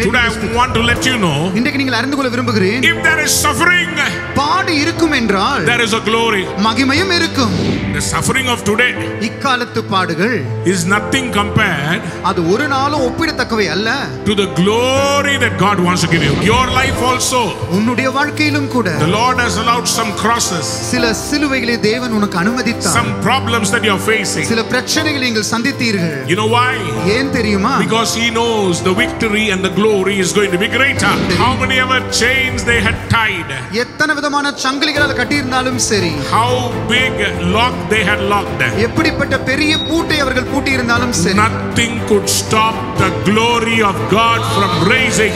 Today I want to let you know, இன்றைக்கு நீங்கள் அறிந்து கொள்ள விரும்புகிறேன், if there is suffering, பாடு இருக்கும் என்றால் there is a glory. மகிமையும் இருக்கும். The suffering of today இக்காலத்து பாடுகள் is nothing compared அது ஒரு நாளும் ஒப்பிடத்தக்கவை அல்ல to the glory that God wants to give you. Your life also, உன்னுடைய வாழ்க்கையிலும் கூட the Lord has allowed some crosses, சில சிலுவைகளை தேவன் உனக்கு அனுமதித்தார். some problems that you are facing. சில பிரச்சனைகளை நீங்கள் சந்தித்தீர்கள். You know why? ஏன் தெரியுமா? Because He knows the victory and the glory is going to be greater. How many ever chains they had tied, எத்தனை விதமான சங்கிலிகளால் கட்டியிருந்தாலும் சரி, how big lock they had locked, எப்படிப்பட்ட பெரிய பூட்டை அவர்கள் பூட்டி இருந்தாலும் சரி, nothing could stop the glory of God from raising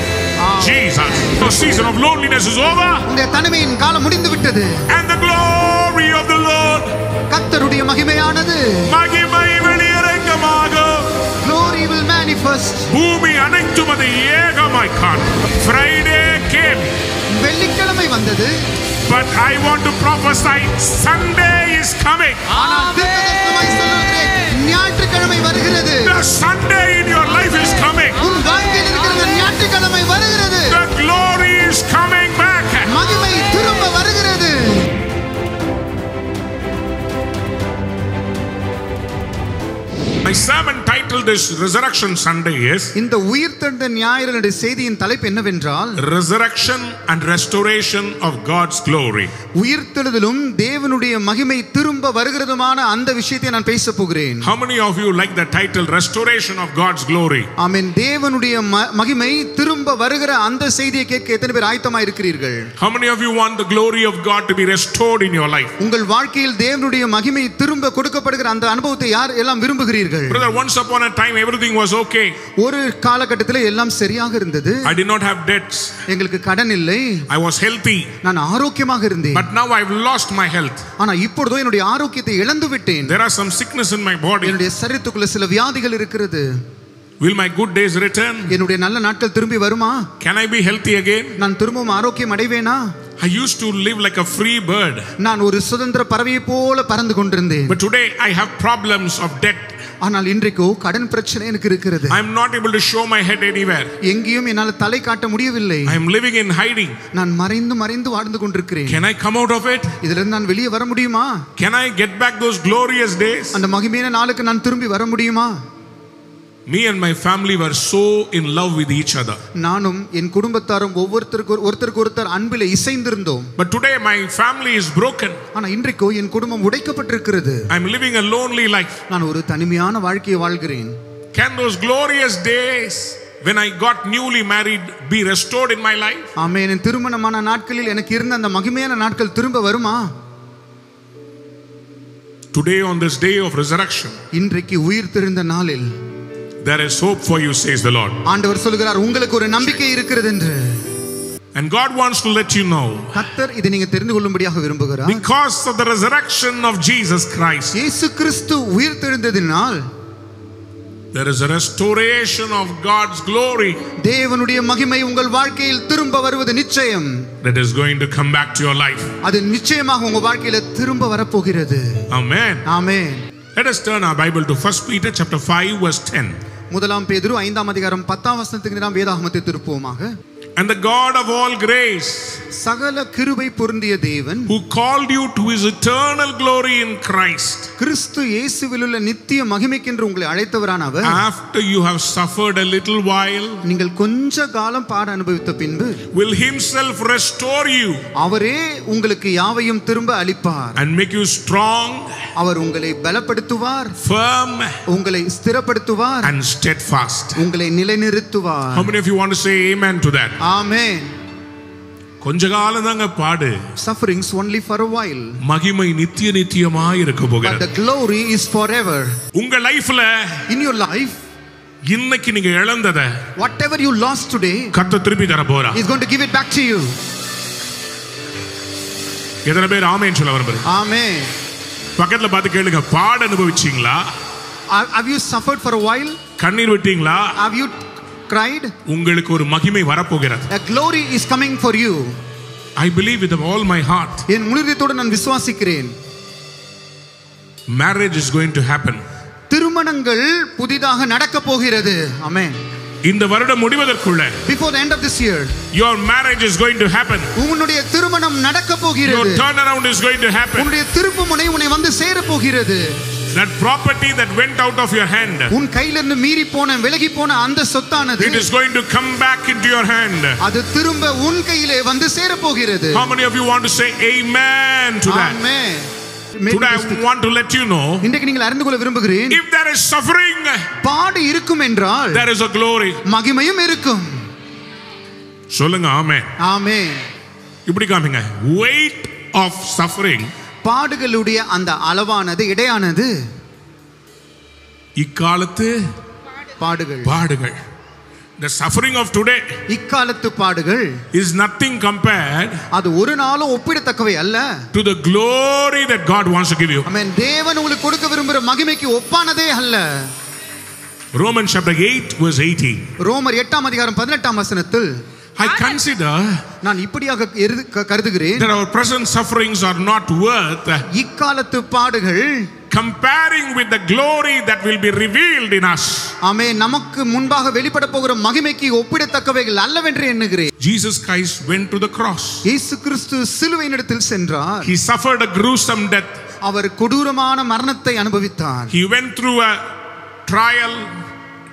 Jesus. The season of loneliness is over, உங்களுடைய தனிமையின் காலம் முடிந்து விட்டது. and the glory of the Lord, கர்த்தருடைய மகிமையானது மகிமை வெளியரங்கமாகும். glory will manifest. பூமி அனைத்தும் அதை ஏகமாய் காணும். Friday came, வெள்ளிக்கிழமை வந்தது, but I want to prophesy Sunday is coming. ஆனால் தீர்க்கதரிசனமாய் சொல்லுகிறேன், ஞாயிற்றுக்கிழமை வருகிறது. The Sunday in your life is coming. உன் வாழ்க்கையில் இருக்கிற ஞாயிற்றுக்கிழமை வருகிறது. The glory is coming back. மகிமை திரும்ப வருகிறது. My sermon titled this Resurrection Sunday is இந்த உயிர்த்தெழுந்த ஞாயிறு செய்தியின் தலைப்பு என்னவென்றால், Resurrection and Restoration of God's Glory. உயிர்த்தெழுதலும் தேவனுடைய மகிமை திரும்ப வருகிறதுமான அந்த விஷயத்தை நான் பேச போகிறேன். How many of you like the title Restoration of God's Glory? ஆமென். தேவனுடைய மகிமை திரும்ப வருகிற அந்த செய்தியை கேட்க எத்தனை பேர் ஆயத்தமாக இருக்கிறீர்கள்? How many of you want the glory of God to be restored in your life? உங்கள் வாழ்க்கையில் தேவனுடைய மகிமை திரும்ப கொடுக்கப்படுகிற அந்த அனுபவத்தை யார் எல்லாம் விரும்புகிறீர்கள்? Brother, once upon a time everything was okay. ஒரு காலகட்டத்தில் எல்லாம் சரியாக இருந்தது. I did not have debts. எங்களுக்கு கடன் இல்லை. I was healthy. நான் ஆரோக்கியமாக இருந்தேன். But now I've lost my health. ஆனா இப்பொழுதோ என்னுடைய ஆரோக்கியத்தை இழந்து விட்டேன். There are some sickness in my body. என்னுடைய சரீரத்துக்குள்ள சில வியாதிகள் இருக்கிறது. Will my good days return? என்னுடைய நல்ல நாட்கள் திரும்பி வருமா? Can I be healthy again? நான் திரும்பவும் ஆரோக்கியம் அடைவேனா? I used to live like a free bird. நான் ஒரு சுதந்திர பறவையை போல பறந்து கொண்டிருந்தேன். But today I have problems of debt. ஆனால் இன்றைக்கு கடன் பிரச்சனை எனக்கு இருக்கிறது. I am not able to show my head anywhere. எங்கேயும் என்னால் தலை காட்ட முடியவில்லை. I am living in hiding. நான் மறைந்து வாழ்ந்து கொண்டிருக்கிறேன். Can I come out of it? இதிலிருந்து நான் வெளியே வர முடியுமா? Can I get back those glorious days? அந்த மகிமையான நாளுக்கு நான் திரும்பி வர முடியுமா? Me and my family were so in love with each other. நானும் என் குடும்பத்தாரும் ஒருத்தருக்கு ஒருத்தர் அன்பிலே இசைந்திருந்தோம். But today my family is broken. ஆனா இன்றைக்கு என் குடும்பம் உடைக்கப்பட்டிருக்கிறது. I am living a lonely life. நான் ஒரு தனிமையான வாழ்க்கையை வாழ்கிறேன். Can those glorious days when I got newly married be restored in my life? ஆமென். என் திருமணமான நாட்களில் எனக்கு இருந்த அந்த மகிமையான நாட்கள் திரும்ப வருமா? Today on this day of resurrection, இன்றைக்கு உயிர்த்தெழுந்த நாளில் there is hope for you, says the Lord. ஆண்டவர் சொல்கிறார், உங்களுக்கு ஒரு நம்பிக்கை இருக்கிறது என்று. And God wants to let you know, கர்த்தர் இதை நீங்க தெரிந்து கொள்ளும்படியாக விரும்புகிறார். because of the resurrection of Jesus Christ, இயேசு கிறிஸ்து உயிர்த்தெழுந்ததினால் there is a restoration of God's glory தேவனுடைய மகிமை உங்கள் வாழ்க்கையில் திரும்ப வருவது நிச்சயம். that is going to come back to your life. அது நிச்சயமாக உங்க வாழ்க்கையில திரும்ப வரப்போகிறது. Amen. Amen. Let us turn our Bible to 1 Peter chapter 5 verse 10. முதலாம் பேதுரு 5ஆம் அதிகாரம் 10ஆம் வசனத்துக்கு நாம் வேதாகமத்தை திருப்புவோமாக. And the God of all grace, சகல கிருபை பொருந்திய தேவன், who called you to his eternal glory in Christ, கிறிஸ்து இயேசுவில் உள்ள நித்திய மகிமைக்கென்று உங்களை அழைத்தவரான அவர், after you have suffered a little while, நீங்கள் கொஞ்ச காலம் பாட அனுபவித்த பின்பு, will himself restore you, அவரே உங்களுக்கு யாவையும் திரும்ப அளிப்பார், and make you strong, அவர் உங்களை பலப்படுத்துவார், firm, உங்களை ஸ்திரப்படுத்துவார், and steadfast. உங்களை நிலைநிறுத்துவார். How many of you want to say amen to that? ஆமென். கொஞ்ச காலம் தாங்க பாடு, Sufferings only for a while, மகிமை நித்திய நித்தியமாய் இருக்க but போகிறது. the glory is forever. உங்க லைஃப்ல In your life, இன்னைக்கு நீங்க இழந்தத whatever you lost today, கர்த்தர் திருப்பி தர போறார். He's going to give it back to you. எத்தனை பேர் ஆமென் சொல்ல விரும்புறீங்க? Amen. பக்கத்துல பார்த்து கேளுங்க, பாட அனுபவிச்சீங்களா? Have you suffered for a while? கண்ணீர் விட்டீங்களா? Have you cried? உங்களுக்கு ஒரு மகிமை வரப்போகிறது. A glory is coming for you. I believe with all my heart. என் முழுதத்தோடு நான் விசுவாசிக்கிறேன். Marriage is going to happen. திருமணங்கள் புதிதாக நடக்க போகிறது. ஆமென். இந்த வருடம் முடிவதற்குள்ள, before the end of this year, your marriage is going to happen. உன்னுடைய திருமணம் நடக்க போகிறது. Your turnaround is going to happen. உன்னுடைய திருப்புமுனை உன்னை வந்து சேர போகிறது. That property that went out of your hand, உன் கையிலிருந்து மீறி போன விலகி போன அந்த சொத்தானது, it is going to come back into your hand. அது திரும்ப உன் கையிலே வந்து சேர போகிறது. How many of you want to say amen to that? Amen. Today I want to let you know, இன்றைக்கு நீங்கள் அறிந்து கொள்ள விரும்புகிறேன், if there is suffering, பாடு இருக்கும் என்றால் there is a glory. மகிமையும் இருக்கும். சொல்லுங்க ஆமென். ஆமென். இப்படி காமிங்க. Weight of suffering, பாடுகளுடைய அந்த அளவானது, இடையானது இக்காலத்து பாடுகள். The suffering of today, இக்காலத்து பாடுகள் is nothing compared, அது ஒரு நாளும் ஒப்பிடத்தக்கவை அல்ல, to the glory that God wants to give you. ஆமென். தேவன் உங்களுக்கு கொடுக்க விரும்புகிற மகிமைக்கு ஒப்பானதே அல்ல. Romans chapter 8 verse 18. ரோமர் 8ஆம் அதிகாரம் 18ஆம் வசனத்தில், I consider நான் இப்படியாக கருதுகிறேன், that our present sufferings are not worth இக்காலத்து பாடுகள் comparing with the glory that will be revealed in us. ஆமென். நமக்கு முன்பாக வெளிப்பட போகிற மகிமைக்கு ஒப்பிடத்தக்கவைகள் அல்லவென்று எண்ணுகிறேன். Jesus Christ went to the cross. இயேசு கிறிஸ்து சிலுவையினிடத்தில் சென்றார். He suffered a gruesome death. அவர் கொடூரமான மரணத்தை அனுபவித்தார். He went through a trial,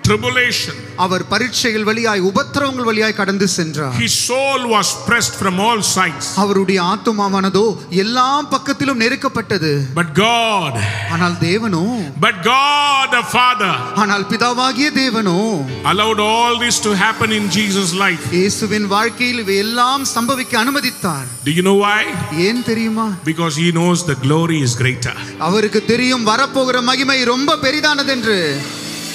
tribulation. அவர் பரீட்சைகள் வழியாய், உபத்திரவங்கள் வழியாய் கடந்து சென்றார். His soul was pressed from all sides. அவருடைய ஆத்துமாவானதோ எல்லா பக்கத்திலும் நெருக்கப்பட்டது. But God, ஆனால் தேவனோ, the Father, ஆனால் பிதாவாகிய தேவனோ allowed all this to happen in Jesus' life. இயேசுவின் வாழ்க்கையில் இவை எல்லாம் சம்பவிக்க அனுமதித்தார். Do you know why? ஏன் தெரியுமா? Because he knows the glory is greater. அவருக்கு தெரியும் வரப்போகிற மகிமை ரொம்ப பெரிதானது என்று.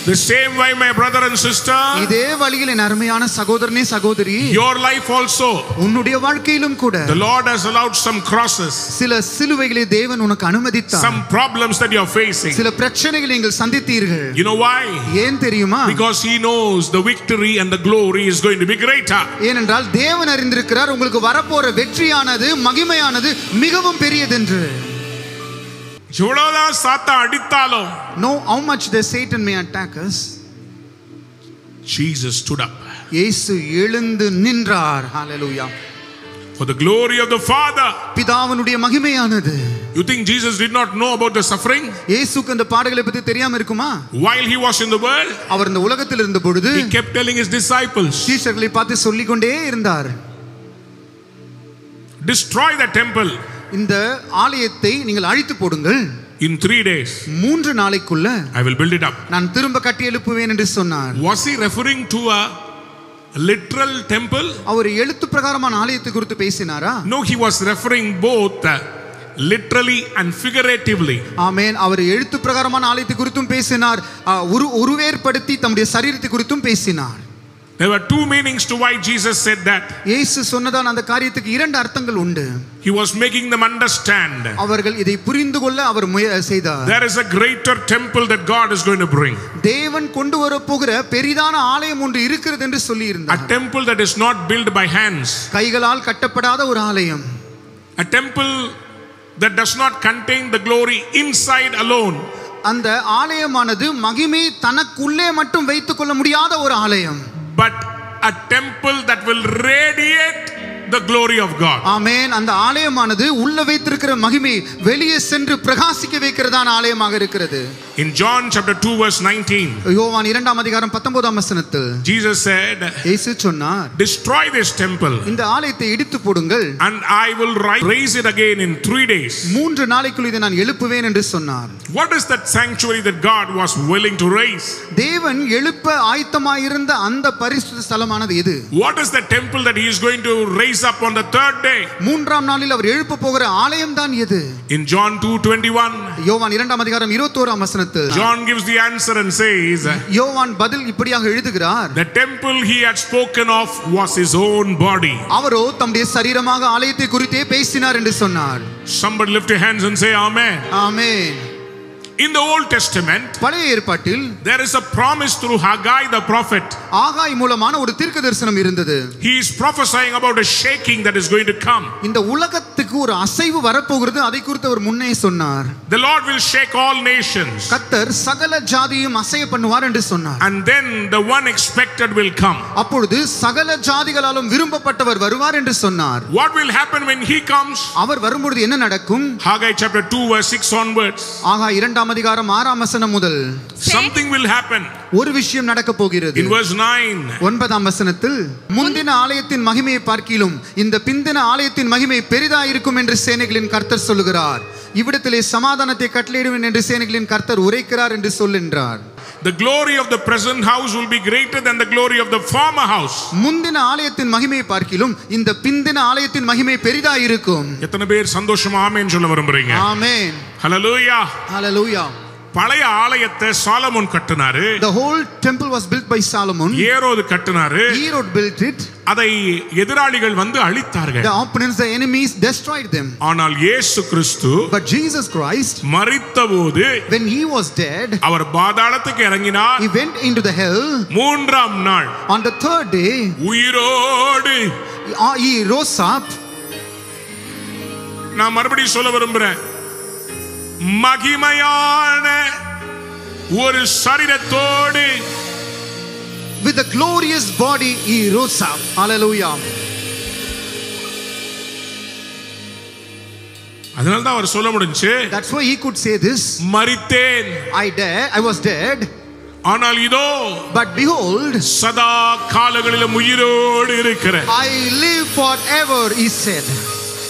The same way, my brother and sister, இதே வழியில் என் அருமையான சகோதரனே சகோதரி, your life also, உன்னுடைய வாழ்க்கையிலும் கூட the Lord has allowed some crosses, சில சிலுவைகளை தேவன் உனக்கு அனுமதித்தார். some problems that you are facing. சில பிரச்சனைகளை நீங்கள் சந்தித்தீர்கள். You know why? ஏன் தெரியுமா? Because he knows the victory and the glory is going to be greater. ஏனென்றால் தேவன் அறிந்திருக்கிறார் உங்களுக்கு வரப்போற வெற்றியானது, மகிமையானது மிகவும் பெரியதென்று. எவ்வளவுதான் சாத்தான் அடித்தாலும், know how much the Satan may attack us, Jesus stood up. இயேசு எழுந்து நின்றார். Hallelujah. For the glory of the Father. பிதாவினுடைய மகிமையானது. You think Jesus did not know about the suffering? இயேசுக்கு அந்த பாடுகளை பற்றி தெரியாம இருக்குமா? While he was in the world, அவர் இந்த உலகத்தில் இருந்த பொழுது, he kept telling his disciples, சீஷர்களை பார்த்து சொல்லிக் கொண்டே இருந்தார், destroy the temple. இந்த ஆலயத்தை நீங்கள் அழித்து போடுங்கள். In 3 days, 3 நாளைக்குள்ள I will build it up. நான் திரும்ப கட்டி எழுப்புவேன் என்று சொன்னார். Was he referring to a literal temple? அவர் எழுத்து பிரகாரமான ஆலயத்தை குறித்து பேசினாரா? No, he was referring both literally and figuratively. ஆமென். அவர் எழுத்து பிரகாரமான ஆலயத்தை குறித்தும் பேசினார், உருவேற்படுத்தி தம்முடைய சரீரத்தை குறித்தும் பேசினார். There were two meanings to why Jesus said that. இயேசு சொன்னதான அந்த காரியத்துக்கு 2 அர்த்தங்கள் உண்டு. He was making them understand. அவர்கள் இதை புரிந்து கொள்ள அவர் செய்தார். There is a greater temple that God is going to bring. தேவன் கொண்டு வர போகிற பெரிதான ஆலயம் ஒன்று இருக்கிறது என்று சொல்லி இருந்தார். A temple that is not built by hands. கைகளால் கட்டப்படாத ஒரு ஆலயம். A temple that does not contain the glory inside alone. அந்த ஆலயமானது மகிமை தனக்குள்ளே மட்டும் வைத்துக் கொள்ள முடியாத ஒரு ஆலயம். But a temple that will radiate the glory of God. ஆமென். அந்த ஆலயமானது உள்ள வைத்திருக்கிற மகிமை வெளியே சென்று பிரகாசிக்க வைக்கிறதான ஆலயமாக இருக்கிறது. In John chapter 2 verse 19, யோவான் 2ஆம் அதிகாரம் 19ஆம் வசனத்தில் Jesus said, இயேசு சொன்னார், destroy this temple இந்த ஆலயத்தை இடித்து போடுங்கள், and I will raise it again in 3 days. 3 நாளைக்குள் இதை நான் எழுப்புவேன் என்று சொன்னார். What is that sanctuary that God was willing to raise? தேவன் எழுப்ப ஆயத்தமாயிருந்த அந்த பரிசுத்த ஸ்தலமானது எது? What is the temple that he is going to raise up on the 3rd day? 3ஆம் நாளில் அவர் எழுப்ப போகிற ஆலயம் தான் எது? In John 2:21, யோவான் 2ஆம் அதிகாரம் 21ஆம் வசனத்தில் John gives the answer and says, யோவான் பதில் இப்படியாக எழுதுகிறார், the temple he had spoken of was his own body. அவரோ தம்முடைய சரீரமாக ஆலயத்தை குறித்தே பேசினார் என்று சொன்னார். Somebody lift your hands and say amen. Amen. In the Old Testament, பழைய ஏற்பாட்டில் there is a promise through Haggai the prophet. ஆகாய் மூலமான ஒரு தீர்க்கதரிசனம் இருந்தது. He is prophesying about a shaking that is going to come. இந்த உலகத்துக்கு ஒரு அசைவு வரப்போகிறது, அதை குறித்து அவர் முன்னே சொன்னார். The Lord will shake all nations. கர்த்தர் சகல ஜாதியையும் அசைய பண்ணுவார் என்று சொன்னார். And then the one expected will come. அப்பொழுது சகல ஜாதிகளாலும் விரும்பப்பட்டவர் வருவார் என்று சொன்னார். What will happen when he comes? அவர் வரும்போது என்ன நடக்கும்? Haggai chapter 2 verse 6 onwards. ஆகாய் 2 அதிகாரம் 6 வசனம் முதல் Something will happen. ஒரு விஷயம் நடக்க போகிறது. In verse 9, 9 வசனத்தில் முந்தின ஆலயத்தின் மகிமையை பார்க்கிலும் இந்த பிந்தின ஆலயத்தின் மகிமை பெரிதாயிருக்கும் என்று சேனைகளின் கர்த்தர் சொல்லுகிறார். இவ்விடத்திலே சமாதானத்தை கட்டளையிடுவேன் என்று சேனைகளின் கர்த்தர் உரைக்கிறார் என்று சொல்லுகிறார். The glory of the present house will be greater than the glory of the former house. முந்தின ஆலயத்தின் மகிமையை பார்க்கிலும் இந்த பிந்தின ஆலயத்தின் மகிமை பெரிதாயிருக்கும். எத்தனை பேர் சந்தோஷமா ஆமென் சொல்ல விரும்புறீங்க? ஆமென். Hallelujah. Hallelujah. பழைய ஆலயத்தை சாலமோன் கட்டினாரு. The whole temple was built by Solomon. ஏரோது கட்டினாரு. Herod built it. அதை எதிராளிகள் வந்து அழித்தார்கள். The opponents, the enemies destroyed them. ஆனால் இயேசு கிறிஸ்து But Jesus Christ, மரித்தபோது when he was dead, அவர் பாதாளத்துக்கு இறங்கினார். he went into the hell. மூன்றாம் நாள் On the third day, உயிரோடு he rose up. நான் மறுபடியும் சொல்ல விரும்புறேன், மகிமையான ஒரு சரீரத்தோடு, With a glorious body he rose up. Hallelujah. அதனால தான் அவர் சொல்ல முடிஞ்சு, That's why he could say this. மரித்தேன், I was dead. ஆனால் இதோ But behold, சதா காலங்களிலும் உயிரோடு இருக்கிறேன். I live forever, he said.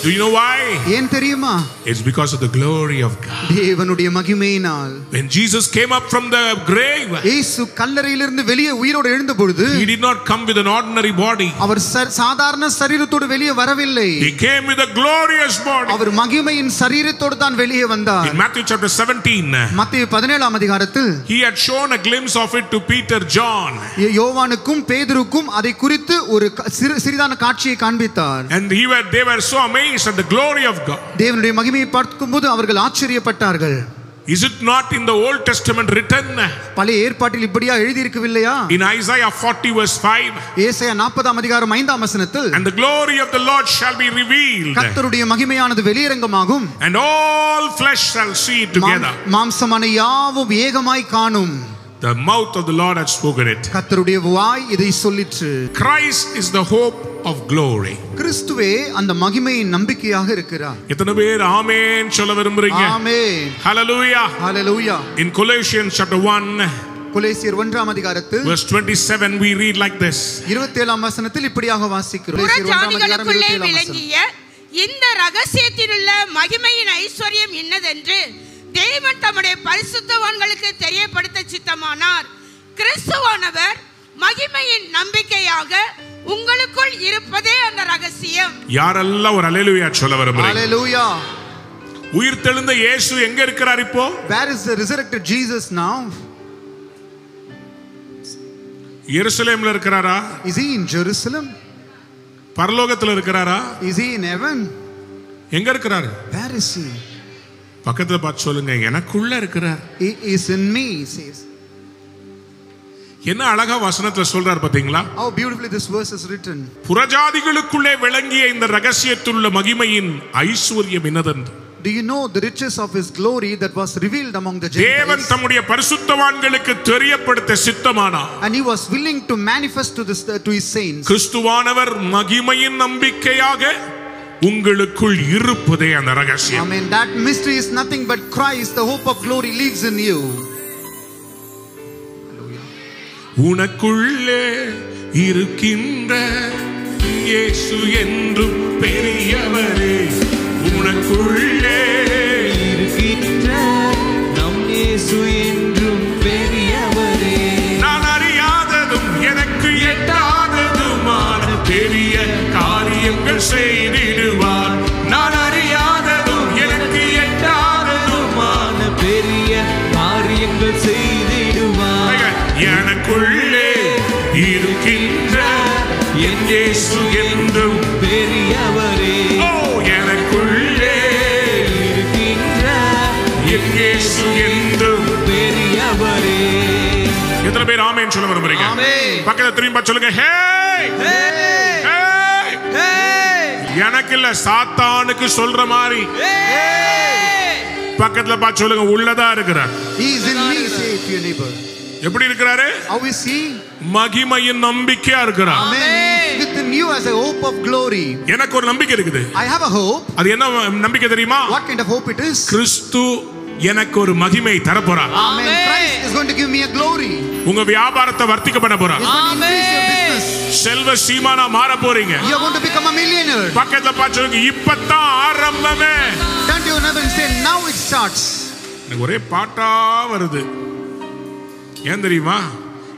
Do you know why? ஏன் தெரியுமா? It's because of the glory of God. தேவனுடைய மகிமையினால். When Jesus came up from the grave, இயேசு கல்லறையிலிருந்து வெளியே உயிரோடு எழுந்த பொழுது, he did not come with an ordinary body. அவர் சாதாரண சரீரத்தோடு வெளியே வரவில்லை. He came with a glorious body. அவர் மகிமையின் சரீரத்தோடு தான் வெளியே வந்தார். In Matthew chapter 17, மத்தேயு 17 அதிகாரத்தில் he had shown a glimpse of it to Peter, John. யோவானுக்கும் பேதுருக்கும் அதை குறித்து ஒரு சிறிதான காட்சியை காண்பித்தார். And they were so amazed at the glory of God. தேவனுடைய மகிமையை பார்க்கும்போது அவர்கள் ஆச்சரியப்பட்டார்கள். Is it not in the Old Testament written? பழைய ஏற்பாட்டில் இப்படியா எழுதி இருக்கவில்லையா? In Isaiah 40 verse 5, ஏசாயா 40 அதிகாரம் 5 வசனத்தில், and the glory of the Lord shall be revealed, கர்த்தருடைய மகிமையானது வெளியரங்கமாகும், and all flesh shall see it together. மாம்சமான யாவும் ஏகமாய் காணும். The mouth of the Lord had spoken it. கர்த்தருடைய வாய் இதை சொல்லிற்று. Christ is the hope of glory. கிறிஸ்துவே அந்த மகிமையின் நம்பிக்கையாக இருக்கிறார். எத்தனை பேர் ஆமென் சொல்ல விரும்புறீங்க? ஆமென். Hallelujah. Hallelujah. In Colossians chapter 1 கொலோசியர் 1 அதிகாரத்தில் verse 27 we read like this. 27 வசனத்தில் இப்படியாக வாசிக்கிறோம். புறஜாதிகளுக்குள்ளே விளங்கிய இந்த ரகசியத்திலுள்ள மகிமையின் ஐஸ்வர்யம் என்னதென்று தேவன் தம்முடைய பரிசுத்தவான்களுக்கு தெரியப்படுத்த சித்தமானார். கிறிஸ்துவானவர் மகிமையின் நம்பிக்கையாக உங்களுக்குள் இருப்பதே அந்த ரகசியம். யாரெல்லாம் ஒரு அல்லேலூயா சொல்ல விரும்புறீங்க? Hallelujah. உயிர்த்தெழுந்த இயேசு எங்க இருக்கிறார் இப்போ? Where is the resurrected Jesus now? எருசலேம்ல இருக்கிறாரா? Is he in Jerusalem? பரலோகத்துல இருக்கிறாரா? Is he in heaven? எங்க இருக்கிறார்? Where is he? பக்கத்துல பார்த்து சொல்லுங்க, எனக்குள்ள இருக்கிறார். He is in me, he says. என்ன அழகா வசனத்துல சொல்றார் பாத்தீங்களா? How beautifully this verse is written. புறஜாதிகளுக்குள்ளே விளங்கிய இந்த ரகசியத்துள்ள மகிமையின் ஐஸ்வர்யம் என்னதென்று. Do you know the riches of his glory that was revealed among the Gentiles? தேவன் தம்முடைய பரிசுத்தவான்களுக்கு தெரியப்படுத்த சித்தமானார். And he was willing to manifest to his saints. கிறிஸ்துவானவர் மகிமையின் நம்பிக்கையாக உங்களுக்குள் இருப்பதே அந்த ரகசியம். Amen. That mystery is nothing but Christ, the hope of glory lives in you. உனக்குள்ளே இருக்கின்ற இயேசு என்றும் பெரியவரே, உனக்குள்ளே இருக்கின்ற நம் இயேசு என்றும் பெரியவரே, நான் அறியாததும் எனக்கு எட்டாததுமான பெரிய காரியங்கள் செய்திடுவார். நான் அறியாததும் எனக்கு எட்டாததுமான பெரிய காரியங்கள் செய்திடுவார். எனக்குள்ளே இருக்கின்ற என் இயேசு என்றும் பெரியவரே, ஓ எனக்குள்ளே இருக்கின்ற என் இயேசு என்றும் பேர் ஆமென் சொல்ல விரும்புறீங்க? பக்கத்துல திரும்பி சொல்லுங்க, ஹே எனக்கு இல்ல சாத்தானுக்கு சொல்ற மாதிரி. பக்கத்துல பார்த்து சொல்லுங்க, உள்ளதா இருக்கிறார். He is in me, say to your neighbor. எப்படி இருக்கிறாரு? How is he? மகிமையின் நம்பிக்கையா இருக்கிறார். Amen. He is within you as a hope of glory. எனக்கு ஒரு நம்பிக்கை இருக்குது. I have a hope. அது என்ன நம்பிக்கை தெரியுமா? What kind of hope it is? கிறிஸ்து எனக்கு ஒரு மகிமை தரப்போறார். Amen. Christ is going to give me a glory. உங்க வியாபாரத்தை வர்த்திக்க பண்ண போறார். He's going to increase your business. செல்வ சீமானா மாற போறீங்க. You are going to become a millionaire. பக்கத்துல பார்த்து சொல்லுங்க, இப்பதான் ஆரம்பமே. Turn to your neighbor and say, now it starts. எனக்கு ஒரே பாட்டா வருது. ஏன் தெரியுமா?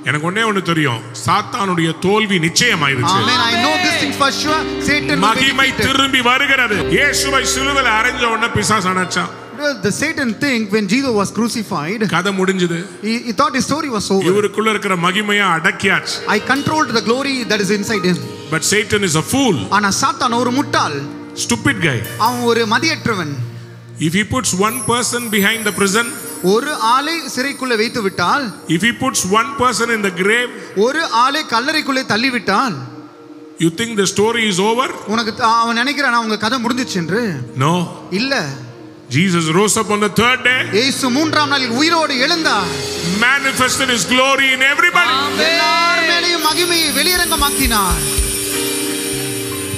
எனக்கு ஒண்ணு தெரியும், சாத்தானுடைய தோல்வி நிச்சயமாயிருச்சு. Amen. I know this thing for sure. Satan will be மகிமை defeated. திரும்பி வருகிறது. இயேசுவை சிலுவையில் அறைஞ்ச உடனே பிசாசு அணைச்சான். The Satan think when Jesus was crucified, கதை முடிஞ்சது. he thought his story was over. இவருக்குள்ள இருக்கிற மகிமையை அடக்கியாச்சு. I controlled the glory that is inside him. But Satan is a fool. ஆனா சாத்தான் ஒரு முட்டாள். Stupid guy. அவன் ஒரு மதியற்றவன். If he puts one person behind the prison, ஒரு ஆளை சிறைக்குள்ள வைத்து விட்டால், if he puts one person in the grave, ஒரு ஆளை கல்லறைக்குள்ளே தள்ளி விட்டால், you think the story is over? உனக்கு அவன் நினைக்கிறான் உங்க கதை முடிஞ்சிச்சு என்று. No. இல்ல. Jesus rose up on the third day. இயேசு மூன்றாம் நாளில் உயிரோடு எழுந்தார். Manifested his glory in everybody. எல்லார் மேலேயும் மகிமையை வெளியரங்கமாக்கினார்.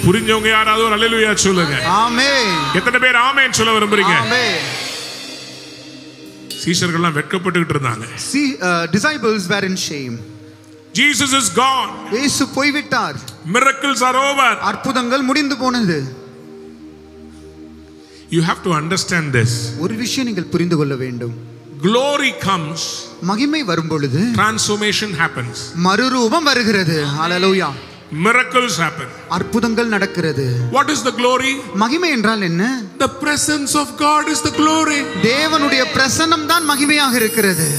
புரிஞ்சவங்க யாராவது ஒரு அல்லேலூயா சொல்லுங்க. ஆமென். எத்தனை பேர் ஆமென் சொல்ல விரும்புறீங்க? ஆமென். சீஷர்கள் எல்லாம் வெட்கப்பட்டுக்கிட்டு இருந்தாங்க. See, disciples were in shame. Jesus is gone. இயேசு போய்விட்டார். Miracles are over. அற்புதங்கள் முடிந்து போனது. You have to understand this. ஒரு விஷயம் நீங்கள் புரிந்து கொள்ள வேண்டும். Glory comes. மகிமை வரும் பொழுது Transformation happens. மறுரூபம் வருகிறது. ஹalleluya. Miracles happen. அற்புதங்கள் நடக்கிறது. What is the glory? மகிமை என்றால் என்ன? The presence of God is the glory. தேவனுடைய பிரசன்னம் தான் மகிமையாக இருக்கிறது.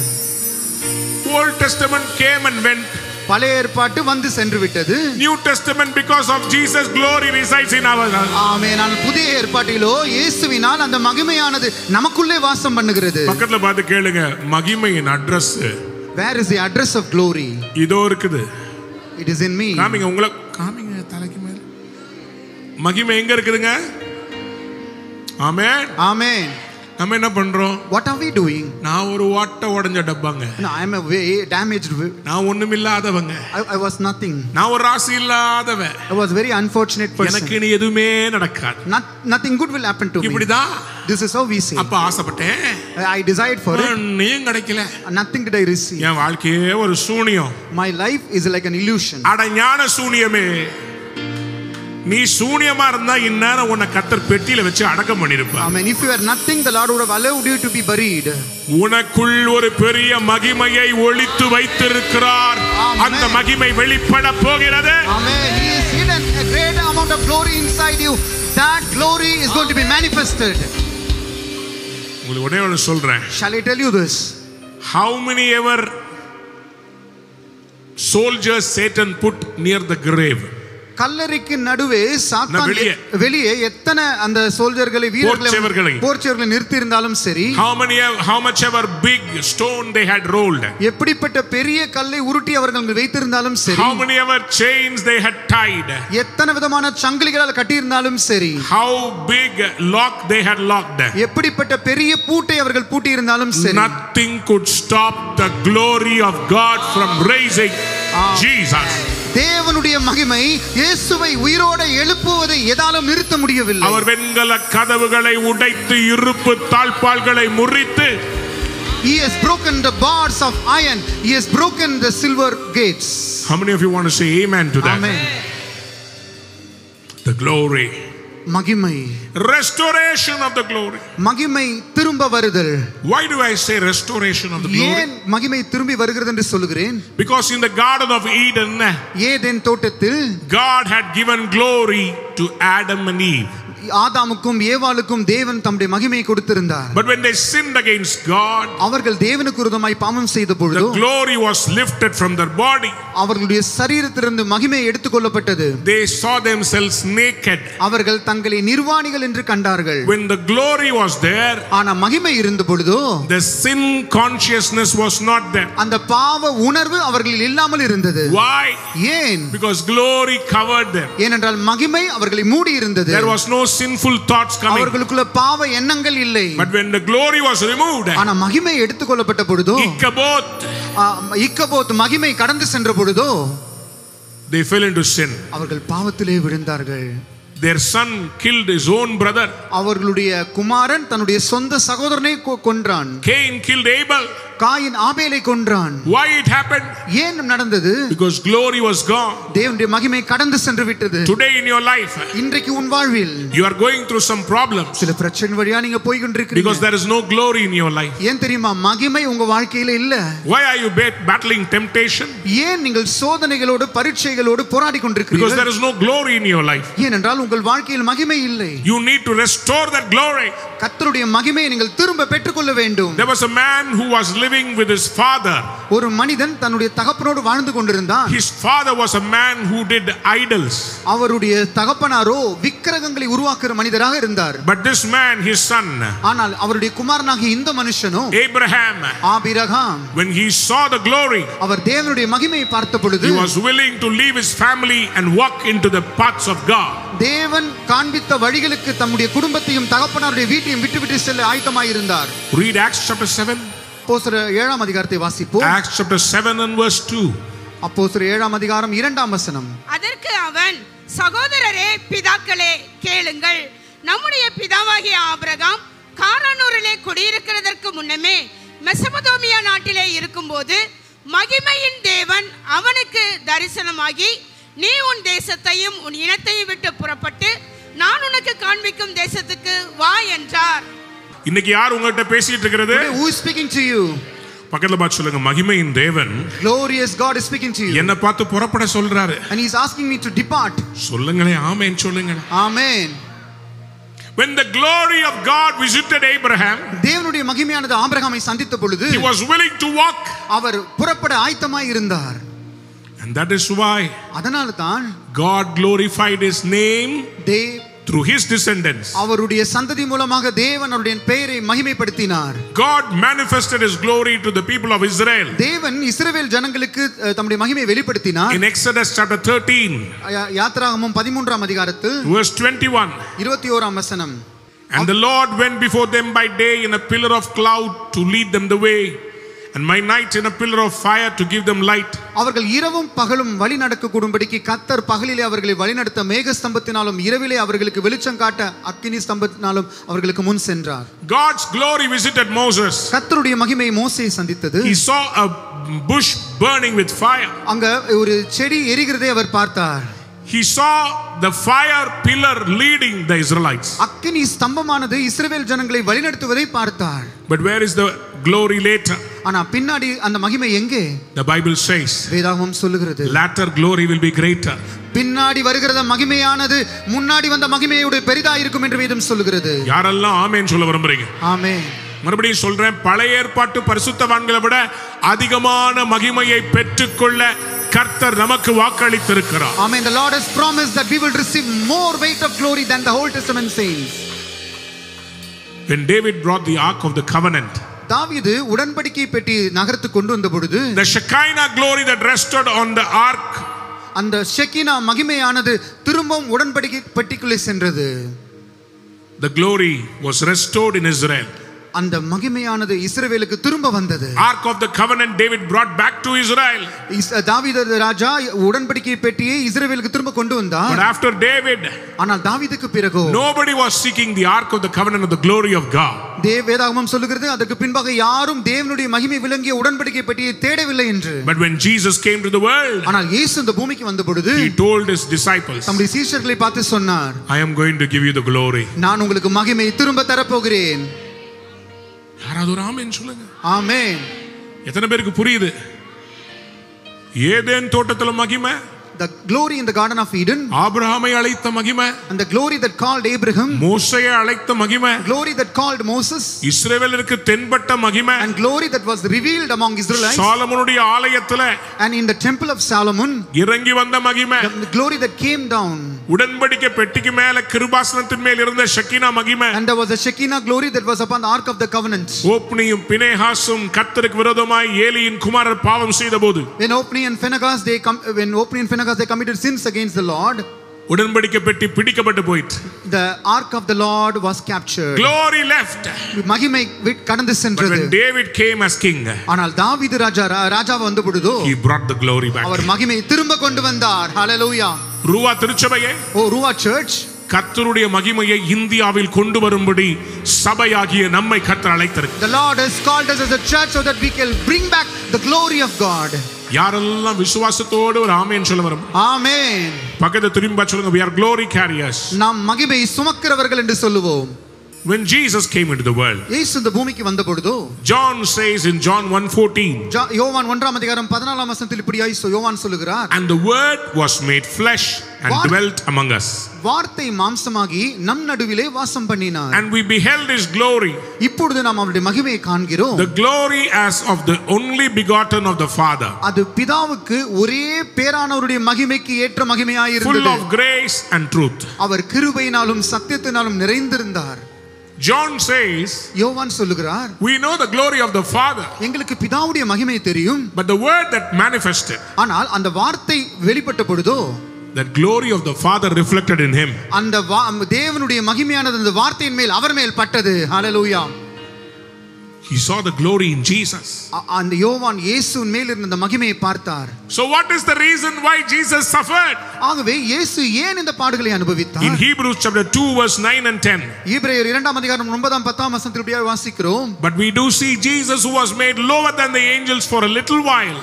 Old Testament came and went. பழைய ஏற்பாட்டு வந்து சென்று விட்டது. New Testament, because of Jesus, glory resides in our lives. ஆமென். ஆனால் புதிய ஏற்பாட்டிலோ இயேசுவினால் அந்த மகிமையானது நமக்குள்ளே வாசம் பண்ணுகிறது. பக்கத்துல பார்த்து கேளுங்க, மகிமையின் address. Where is the address of glory? இதோ இருக்குது. It is in me. காமிங்க, உங்களை காமிங்க தலைக்கு மேல. மகிமை எங்க இருக்குதுங்க? ஆமென். ஆமென். நம்ம என்ன பண்றோம்? What are we doing? நான் ஒரு வாட்ட உடைஞ்ச டப்பாங்க. No, I am a way damaged. நான் ஒண்ணுமில்லாதவங்க. I was nothing. நான் ஒரு ராசி இல்லாதவன். I was very unfortunate person. எனக்கு இனி எதுவுமே நடக்காது. Nothing good will happen to me. இப்படிதான். This is how we say. அப்ப ஆசைப்பட்டேன். I desired for it. நீயும் கிடைக்கல. Nothing did I receive. என் வாழ்க்கையே ஒரு சூனியம். My life is like an illusion. அட ஞான சூனியமே, நீ சூனியமா இருந்தா இந்நேரம் உன்னை கர்த்தர் பெட்டியில வச்சு அடக்கம் பண்ணிருப்பார். Amen. If you are nothing, the Lord would have allowed you to be buried. உனக்குள் ஒரு பெரிய மகிமையை ஒளித்து வைத்திருக்கிறார். அந்த மகிமை வெளிப்பட போகிறது. Amen. He is hidden a great amount of glory inside you. That glory is going to be manifested. உங்களுக்கு ஒண்ணே ஒன்று சொல்றேன். Shall I tell you this? How many ever soldiers Satan put near the grave? கல்லறைக்கு நடுவே சாத்தான் வெளியே எத்தனை அந்த சோல்ஜர்களை வீரர்களை போர்ச்சவர்களை நிறுத்தி இருந்தாலும் சரி, how much ever big stone they had rolled, எப்படிப்பட்ட பெரிய கல்லை உருட்டி அவர்கள் வைத்திருந்தாலும் சரி, how many ever chains they had tied, எத்தனை விதமான சங்கிலிகளால் கட்டி இருந்தாலும் சரி, how big lock they had locked, எப்படிப்பட்ட பெரிய பூட்டை அவர்கள் பூட்டி இருந்தாலும் சரி, nothing could stop the glory of God from raising Jesus. தேவனுடைய மகிமை இயேசுவை உயிரோடு எழுப்புவதை எதாலும் நிறுத்த முடியவில்லை. அவர் வெண்கல கதவுகளை உடைத்து இருப்பு தாழ்பாள்களை முறித்து, He has broken the bars of iron. He has broken the silver gates. How many of you want to say amen to that? Amen. The glory. மகிமை. Restoration of the glory. மகிமை திரும்ப வருதல். Why do I say restoration of the glory? ஏன் மகிமை திரும்பி வருகிறது என்று சொல்கிறேன்? Because in the Garden of Eden, Eden தோட்டத்தில் God had given glory to Adam and Eve. ஆதாமுக்கும் ஏவாளுக்கும் தேவன் தம்முடைய மகிமையை கொடுத்திருந்தார். But when they sinned against God, அவர்கள் தேவனுக்கு விரோதமாய் பாவம் செய்த பொழுது the glory was lifted from their body. அவர்களுடைய சரீரத்திலிருந்து மகிமை எடுத்துக்கொள்ளப்பட்டது. They saw themselves naked. அவர்கள் தங்களை நிர்வாணிகள் என்று கண்டார்கள். When the glory was there, ஆனா மகிமை இருந்த பொழுது the sin consciousness was not there. அந்த பாவ உணர்வு அவர்களில் இல்லாமல் இருந்தது. Why? ஏன்? Because glory covered them. ஏனென்றால் மகிமை அவர்களை மூடி இருந்தது. There was no sinful thoughts coming. அவர்களுக்குள்ள பாவ எண்ணங்கள் இல்லை. But when the glory was removed, ஆனா மகிமை எடுத்துக்கொள்ளப்பட்ட பொழுது இக்கபோத் மகிமை கடந்து சென்ற பொழுது they fell into sin. அவர்கள் பாவத்திலே விழுந்தார்கள். Their son killed his own brother. அவர்களுடைய குமாரன் தன்னுடைய சொந்த சகோதரனை கொன்றான். Cain killed Abel. காயின் ஆபேலை கொன்றான். Why it happened? ஏன் நடந்தது? Because glory was gone. தேவனுடைய மகிமை கடந்து சென்று விட்டது. Today in your life, இன்றைக்கு உன் வாழ்வில் you are going through some problems. சில பிரச்சனை வழியா நீங்க போய் கொண்டிருக்கிறீங்க. Because there is no glory in your life. ஏன் தெரியுமா? மகிமை உங்க வாழ்க்கையில இல்ல. Why are you battling temptation? ஏன் நீங்கள் சோதனைகளோடு பரீட்சைகளோடு போராடி கொண்டிருக்கிறீர்கள்? Because there is no glory in your life. ஏனென்றால் உங்கள் வாழ்க்கையில் மகிமை இல்லை. You need to restore that glory. கர்த்தருடைய மகிமையை நீங்கள் திரும்ப பெற்றுக்கொள்ள வேண்டும். There was a man who was living with his father. ஒரு மனிதன் தன்னுடைய தகப்பனோடு வாழ்ந்து கொண்டிருந்தான். His father was a man who did idols. அவருடைய தகப்பனாரோ விக்கிரகங்களை உருவாக்குற மனிதராக இருந்தார். But this man, his son, ஆனால் அவருடைய குமாரனாகிய இந்த மனுஷனோ Abraham, Abraham, when he saw the glory, அவர் தேவனுடைய மகிமையை பார்த்த பொழுது he was willing to leave his family and walk into the paths of God. தேவன் காண்பித்த வழிகளுக்கு தம்முடைய குடும்பத்தையும் தகப்பனாருடைய வீட்டையும் விட்டுவிட்டு செல்ல ஆயத்தமாய் இருந்தார். Read Acts chapter 7. அப்போஸ்தலர் 7ஆம் அதிகாரத்தை வாசிப்போம். Acts chapter 7 and verse 2. அப்போஸ்தலர் 7ஆம் அதிகாரம் 2ஆம் வசனம். அதற்கு அவன், சகோதரரே பிதாக்களே கேளுங்கள், நம்முடைய பிதாவாகிய ஆபிரகாம் காரானூரிலே குடியிருக்கிறதற்கு முன்னமே மெசபதோமியா நாட்டிலே இருக்கும்போது மகிமையின் தேவன் அவனுக்கு தரிசனமாகி, நீ உன் தேசத்தையும் உன் இனத்தையும் விட்டு புறப்பட்டு நான் உனக்கு காண்பிக்கும் தேசத்துக்கு வா என்றார். இன்னைக்கு யார் உங்ககிட்ட பேசிட்டு இருக்கிறது? Who is speaking to you? பக்கத்துல பார்த்து சொல்லுங்க, மகிமையின் தேவன் Glorious God is speaking to you. என்ன பார்த்து புறப்பட சொல்றாரு. And he is asking me to depart. சொல்லுங்களே, ஆமென் சொல்லுங்க. Amen. When the glory of God visited Abraham, தேவனுடைய மகிமையானது ஆபிரகாமை சந்தித்த பொழுது he was willing to walk. அவர் புறப்பட ஆயத்தமாய் இருந்தார். And that is why அதனால தான் God glorified his name through his descendants. அவருடைய சந்ததி மூலமாக தேவன் அவருடைய பெயரை மகிமைப்படுத்தினார். God manifested his glory to the people of Israel. தேவன் இஸ்ரவேல் ஜனங்களுக்கு தம்முடைய மகிமையை வெளிப்படுத்தினார். In Exodus chapter 13, யாத்திராகமம் 13ஆம் அதிகாரத்தில் verse 21. 21ஆம் வசனம். And the Lord went before them by day in a pillar of cloud to lead them the way, and by night in a pillar of fire to give them light. அவர்கள் இரவும் பகலும் வழி நடக்க கூடும்படிக்கு கர்த்தர் பகலிலே அவர்களை வழிநடத்த மேக ஸ்தம்பத்தினாலும் இரவிலே அவர்களுக்கு வெளிச்சம் காட்ட அக்கினி ஸ்தம்பத்தினாலும் அவர்களுக்கு முன் சென்றார். God's glory visited Moses. கர்த்தருடைய மகிமை மோசேயை சந்தித்தது. He saw a bush burning with fire. அங்க ஒரு செடி எரிகிறதை அவர் பார்த்தார். He saw the fire pillar leading the Israelites. அக்கினி ஸ்தம்பமானது இஸ்ரவேல் ஜனங்களை வழிநடத்துவதை பார்த்தார். But where is the glory later? ஆனா பின்னாடி அந்த மகிமை எங்கே? The Bible says, வேதாகமம் சொல்லுகிறது, latter glory will be greater. பின்னாடி வருகிற மகிமையானது முன்னாடி வந்த மகிமையோடு பெரிதா இருக்கும் என்று வேதம் சொல்லுகிறது. யாரெல்லாம் ஆமென் சொல்ல விரும்புறீங்க? ஆமென். மறுபடியும் சொல்றேன், பழைய ஏற்பாட்டு பரிசுத்தவான்களை விட அதிகமான மகிமையை பெற்றுக்கொள்ள கர்த்தர் நமக்கு வாக்களித்திருக்கிறார். Amen. The Lord has promised that we will receive more weight of glory than the Old Testament saints. When David brought the ark of the covenant, தாவீது உடன்படிக்கை பெட்டி நகரத்துக்கு கொண்டு வந்த பொழுது the Shekinah glory that rested on the ark, அந்த Shekinah மகிமையானது திரும்பவும் உடன்படிக்கை பெட்டிக்குள்ளே சென்றது. the glory was restored in Israel. அந்த மகிமையானது இஸ்ரவேலுக்கு திரும்ப வந்தது. Ark of the covenant David brought back to Israel. தாவீது ராஜா உடன்படிக்கை பெட்டியை இஸ்ரவேலுக்கு திரும்ப கொண்டு வந்தார். But after David, ஆனால் தாவீதுக்கு பிறகு nobody was seeking the ark of the covenant of the glory of God. வேதாகமம் சொல்லுகிறது, அதற்கு பின்பாக யாரும் தேவனுடைய மகிமை விளங்கிய உடன்படிக்கை பெட்டியை தேடவில்லை என்று. But when Jesus came to the world, ஆனால் இயேசு இந்த பூமிக்கு வந்த பொழுது he told his disciples, தம்முடைய சீஷர்களை பார்த்து சொன்னார், I am going to give you the glory. நான் உங்களுக்கு மகிமையை திரும்ப தரப்போகிறேன். யாராவது ஒரு ஆமென் சொல்லுங்க. ஆமென். எத்தனை பேருக்கு புரியுது? ஏதேன் தோட்டத்துல மகிமை, the glory in the Garden of Eden, ஆபிரகாமை அழைத்த மகிமை, and the glory that called Abraham, மோசேயை அழைத்த மகிமை, glory that called Moses, இஸ்ரவேலருக்கு தென்பட்ட மகிமை, and glory that was revealed among Israelites, சாலமோனுடைய ஆலயத்திலே and in the temple of Solomon, இறங்கி வந்த மகிமை, the glory that came down, உடன்படிக்கை பெட்டிக்கு மேல கிருபாசனத்தின் மேல் இருந்த ஷக்கீனா மகிமை, and there was a Shekinah glory that was upon the ark of the covenant. ஓப்னியும் பினேகாசும் கர்த்தருக்கு விரோதமாய் ஏலியின் குமாரர் பாவம் செய்தபோது, When Ophni and Phinehas they committed sins against the Lord, உடன்படிக்கை பெட்டி பிடிக்கப்பட்டு போயிட்டு, the ark of the Lord was captured. glory left. மகிமை கடந்து But சென்றது. when David came as king, ஆனால் தாவீது ராஜா வந்த பொழுதோ he brought the glory back. அவர் மகிமை திரும்ப கொண்டு வந்தார். ஹalleluya. ரூவா திருச்சபையே, ஓ ரூவா சர்ச், கர்த்தருடைய மகிமையை இந்தியாவில் கொண்டு வரும்படி சபையாகிய நம்மை கர்த்தர் அழைத்திருக்கிறார். the Lord has called us as a church so that we can bring back the glory of God. யாரெல்லாம் விசுவாசத்தோடு ஒரு ஆமென் சொல்ல வரும்? ஆமென். பக்கத்து திரும்ப சொல்லுங்க, we are glory carriers. நாம் மகிமை சுமக்கிறவர்கள் என்று சொல்லுவோம். When Jesus came into the world, இயேசு இந்த பூமிக்கு வந்த பொழுது, John says in John 1:14, யோவான் 1ஆம் அதிகாரம் 14ஆம் வசனத்தில் இப்படியாய் யோவான் சொல்லுகிறார், and the word was made flesh and dwelt among us, வார்த்தை மாம்சமாகி நம் நடுவிலே வாசம் பண்ணினார், and we beheld his glory, இப்பொழுது நாம் அவருடைய மகிமையை காண்கிறோம், the glory as of the only begotten of the Father, அது பிதாவுக்கு ஒரே பேரானவருடைய மகிமைக்கு ஏற்ற மகிமையாய் full இருந்தது, of grace and truth. அவர் கிருபையினாலும் சத்தியத்தினாலும் நிறைந்திருந்தார். John says, யோவான் சொல்லுகிறார், we know the glory of the Father, எங்களுக்கு பிதாவுடைய மகிமை தெரியும், but the word that manifested, ஆனால் அந்த வார்த்தை வெளிப்பட்ட பொழுதோ, that glory of the Father reflected in him. அந்த தேவனுடைய மகிமையானது அந்த வார்த்தையின் மேல் அவர் மேல் பட்டது. ஹalleluya. He saw the glory in Jesus. அந்த யோவான் இயேசுவின் மேல் இருந்த அந்த மகிமையை பார்த்தார். So what is the reason why Jesus suffered? ஆகவே இயேசு ஏன் இந்த பாடுகளை அனுபவித்தார்? In Hebrews chapter 2 verse 9 and 10. எபிரேயர் 2ஆம் அதிகாரம் 9ஆம் 10ஆம் வசனத்தில் இப்படியே வாசிக்கிறோம், But we do see Jesus who was made lower than the angels for a little while.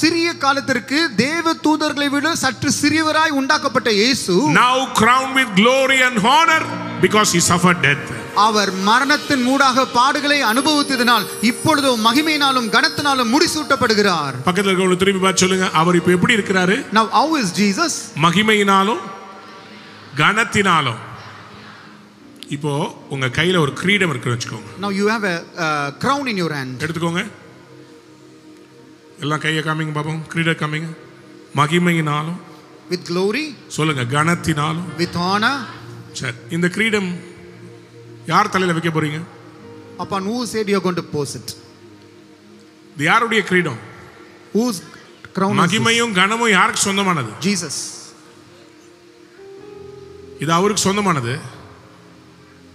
சிறிய காலத்திற்கு தேவ தூதர்களை விட சற்று சிறியவராய் உண்டாக்கப்பட்ட இயேசு Now crowned with glory and honor because he suffered death. அவர் மரணத்தின் மூடாக பாடுகளை அனுபவித்ததினால் இப்பொழுது மகிமையினாலும் கனத்தினாலும் முடிசூட்டப்படுகிறார். பக்கத்துல இருக்கவங்க திரும்பி பார்த்து சொல்லுங்க, அவர் இப்ப எப்படி இருக்கிறாரு? Now how is Jesus? மகிமையினாலும் கனத்தினாலும். இப்போ உங்க கையில ஒரு கிரீடம் இருக்குன்னு வெச்சுக்கோங்க. Now you have a crown in your hand. எடுத்துக்கோங்க. எல்லாம் கையை காமிங்க பாப்போம். கிரீடம் காமிங்க. மகிமையினாலும், with glory, சொல்லுங்க, கனத்தினாலும், with honor. சரி, இந்த கிரீடம் யார் தலையில வைக்க போறீங்க? Upon whose head you are going to pose it? இது யாருடைய கிரீடம்? Whose crown is மகிமையும் கனமும் யாருக்கு சொந்தமானது? this? Jesus. இது அவருக்கு சொந்தமானது.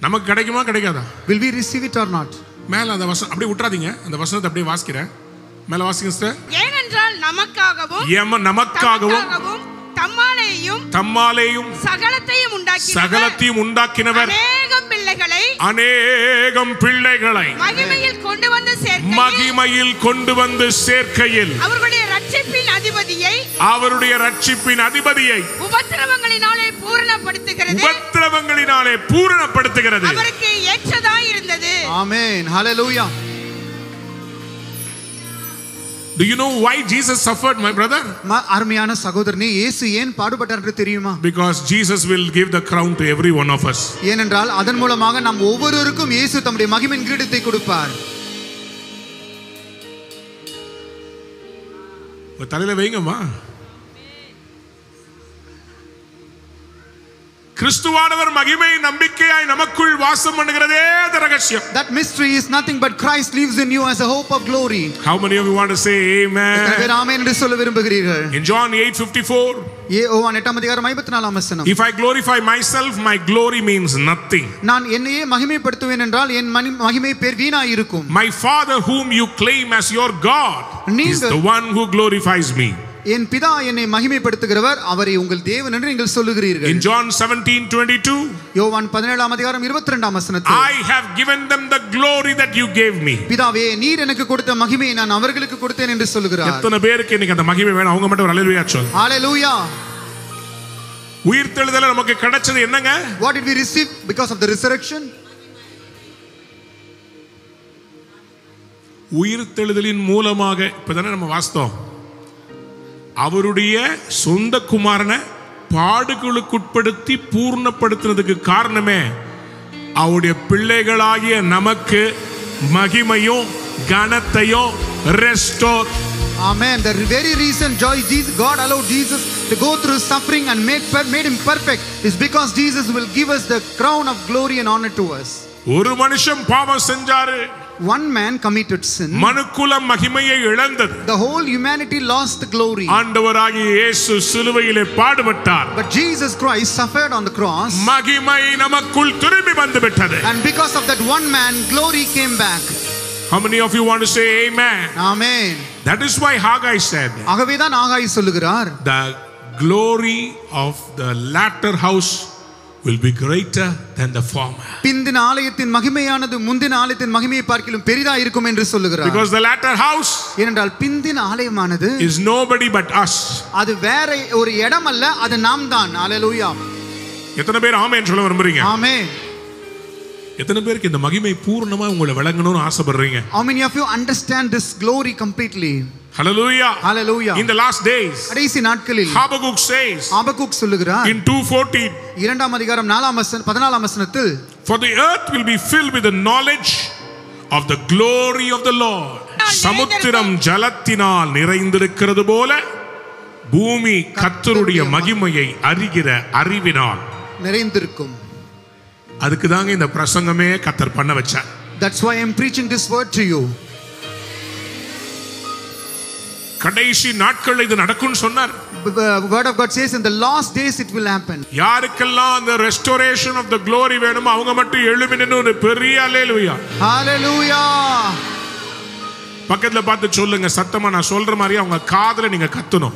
நமக்கு கிடைக்குமா கிடைக்காதா? Will we receive it or not? மேல அந்த வசனம் அப்படியே விட்டுறாதீங்க. அந்த வசனத்தை அப்படியே வாசிக்கிறேன். மேல வாசிங்க சிஸ்டர். ஏனென்றால் நமக்காகவும் தம்மாலேயும் சகலத்தையும் உண்டாக்கினவர் அநேகம் பிள்ளைகளை மகிமையில் கொண்டு வந்து சேர்க்கையில் அவருடைய ரட்சிப்பின் அதிபதியை உபத்திரவங்களினாலே பூரணப்படுத்துகிறது. அவருக்கு ஏற்றதாய் இருந்தது. Amen. Hallelujah. Do you know why Jesus suffered, my brother? அருமையான சகோதரனே, இயேசு ஏன் பாடுபட்டார் என்று தெரியுமா? Because Jesus will give the crown to every one of us. ஏனென்றால் அதன் மூலமாக நாம் ஒவ்வொருவருக்கும் இயேசு தம்முடைய மகிமையின் கிரீடத்தை கொடுப்பார். தலையில வைங்கம்மா. கிறிஸ்துவானவர் மகிமை நம்பிக்கையாய் நமக்குள் வாசம் பண்ணுகிறதே அந்த ரகசியம். That mystery is nothing but Christ lives in you as a hope of glory. How many of you want to say amen? ஆமென் என்று சொல்ல விரும்புகிறீர்கள்? In John 8:54, யோவான் 8ஆம் அதிகாரம் 54ஆம் வசனம், If I glorify myself, my glory means nothing. நான் என்னையே மகிமைப்படுத்துவேன் என்றால் என் மகிமை பேர் வீணாய் இருக்கும். My Father whom you claim as your God is the one who glorifies me. என் பிதா என்னை மகிமைப்படுத்துகிறவர், அவரை உங்கள் தேவன் என்று நீங்கள் சொல்லுகிறீர்கள். In John 17:22, யோவான் 17ஆம் அதிகாரம் 22ஆம் வசனத்தில், I have given them the glory that you gave me. பிதாவே, நீர் எனக்கு கொடுத்த மகிமையை நான் அவர்களுக்கு கொடுத்தேன் என்று சொல்லுகிறார். எத்தனை பேருக்கு இன்னைக்கு அந்த மகிமை வேணும்? அவங்க மட்டும் ஒரு ஹalleluya சொல்லுங்க. ஹalleluya. உயிர்த்தெழுதல நமக்கு கிடைச்சது என்னங்க? What did we receive because of the resurrection? உயிர்த்தெழுதலின் மூலமாக இப்பதானே நம்ம வாஸ்தவம். அவருடைய சொந்த குமாரனை பாடுகளுக்குட்படுத்தி பூர்ணப்படுத்துறதுக்கு காரணமே அவருடைய பிள்ளைகளாகிய நமக்கு மகிமையும் கனத்தையும் restore. Amen. The very reason God allowed Jesus to go through suffering and made him perfect is because Jesus will give us the crown of glory and honor to us. ஒரு மனுஷன் பாவம் செஞ்சாரு. One man committed sin. மனுக்குலம் மகிமையை இழந்தது. The whole humanity lost the glory. ஆண்டவராகிய இயேசு சிலுவையிலே பாடுபட்டார். But Jesus Christ suffered on the cross. மகிமை நமக்குள் திரும்பி வந்துவிட்டது. And because of that one man, glory came back. How many of you want to say amen? Amen. That is why Haggai said, ஆகவேதான் ஆகாய் சொல்லுகிறார், the glory of the latter house will be greater than the former. பிந்தின ஆலயத்தின் மகிமையானது முந்தின ஆலயத்தின் மகிமையை பார்க்கிலும் பெரிதா இருக்கும் என்று சொல்லுகிறார். Because the latter house ஏனென்றால் பிந்தின ஆலயமானது is nobody but us. அது வேற ஒரு இடம் அல்ல, அது நாம் தான். ஹalleluya. எத்தனை பேர் ஆமென் சொல்ல விரும்புறீங்க? ஆமென். எத்தனை பேருக்கு இந்த மகிமை பூர்ணமா உங்களை விளங்கணும்னு ஆசைப்படுறீங்க? How many of you understand this glory completely? Hallelujah. Hallelujah. In the last days, கடைசி நாட்களில் Habakkuk says ஆபகுக் சொல்லுகிறார் in 2:14, இரண்டாம் அதிகாரம் 14ஆம் வசனத்தில், for the earth will be filled with the knowledge of the glory of the Lord. சமுத்திரம் ஜலத்தினால் நிறைந்திருக்கிறது போல பூமி கர்த்தருடைய மகிமையை அறிகிற அறிவினால் நிறைந்திருக்கும். அதுக்கு தாங்க இந்த பிரசங்கமே கர்த்தர் பண்ண வச்சார். That's why I'm preaching this word to you. கடைசி நாட்கள் இது நடக்கும்னு சொன்னார். The word of God says in the last days it will happen. யாருக்கெல்லாம் அந்த restoration of the glory வேணுமோ அவங்க மட்டும் எழும்பி நின்னு ஒரு பெரிய அல்லேலூயா. Hallelujah. பக்கத்துல பார்த்து சொல்லுங்க, சத்தமா நான் சொல்ற மாதிரி அவங்க காதுல நீங்க கத்தணும்.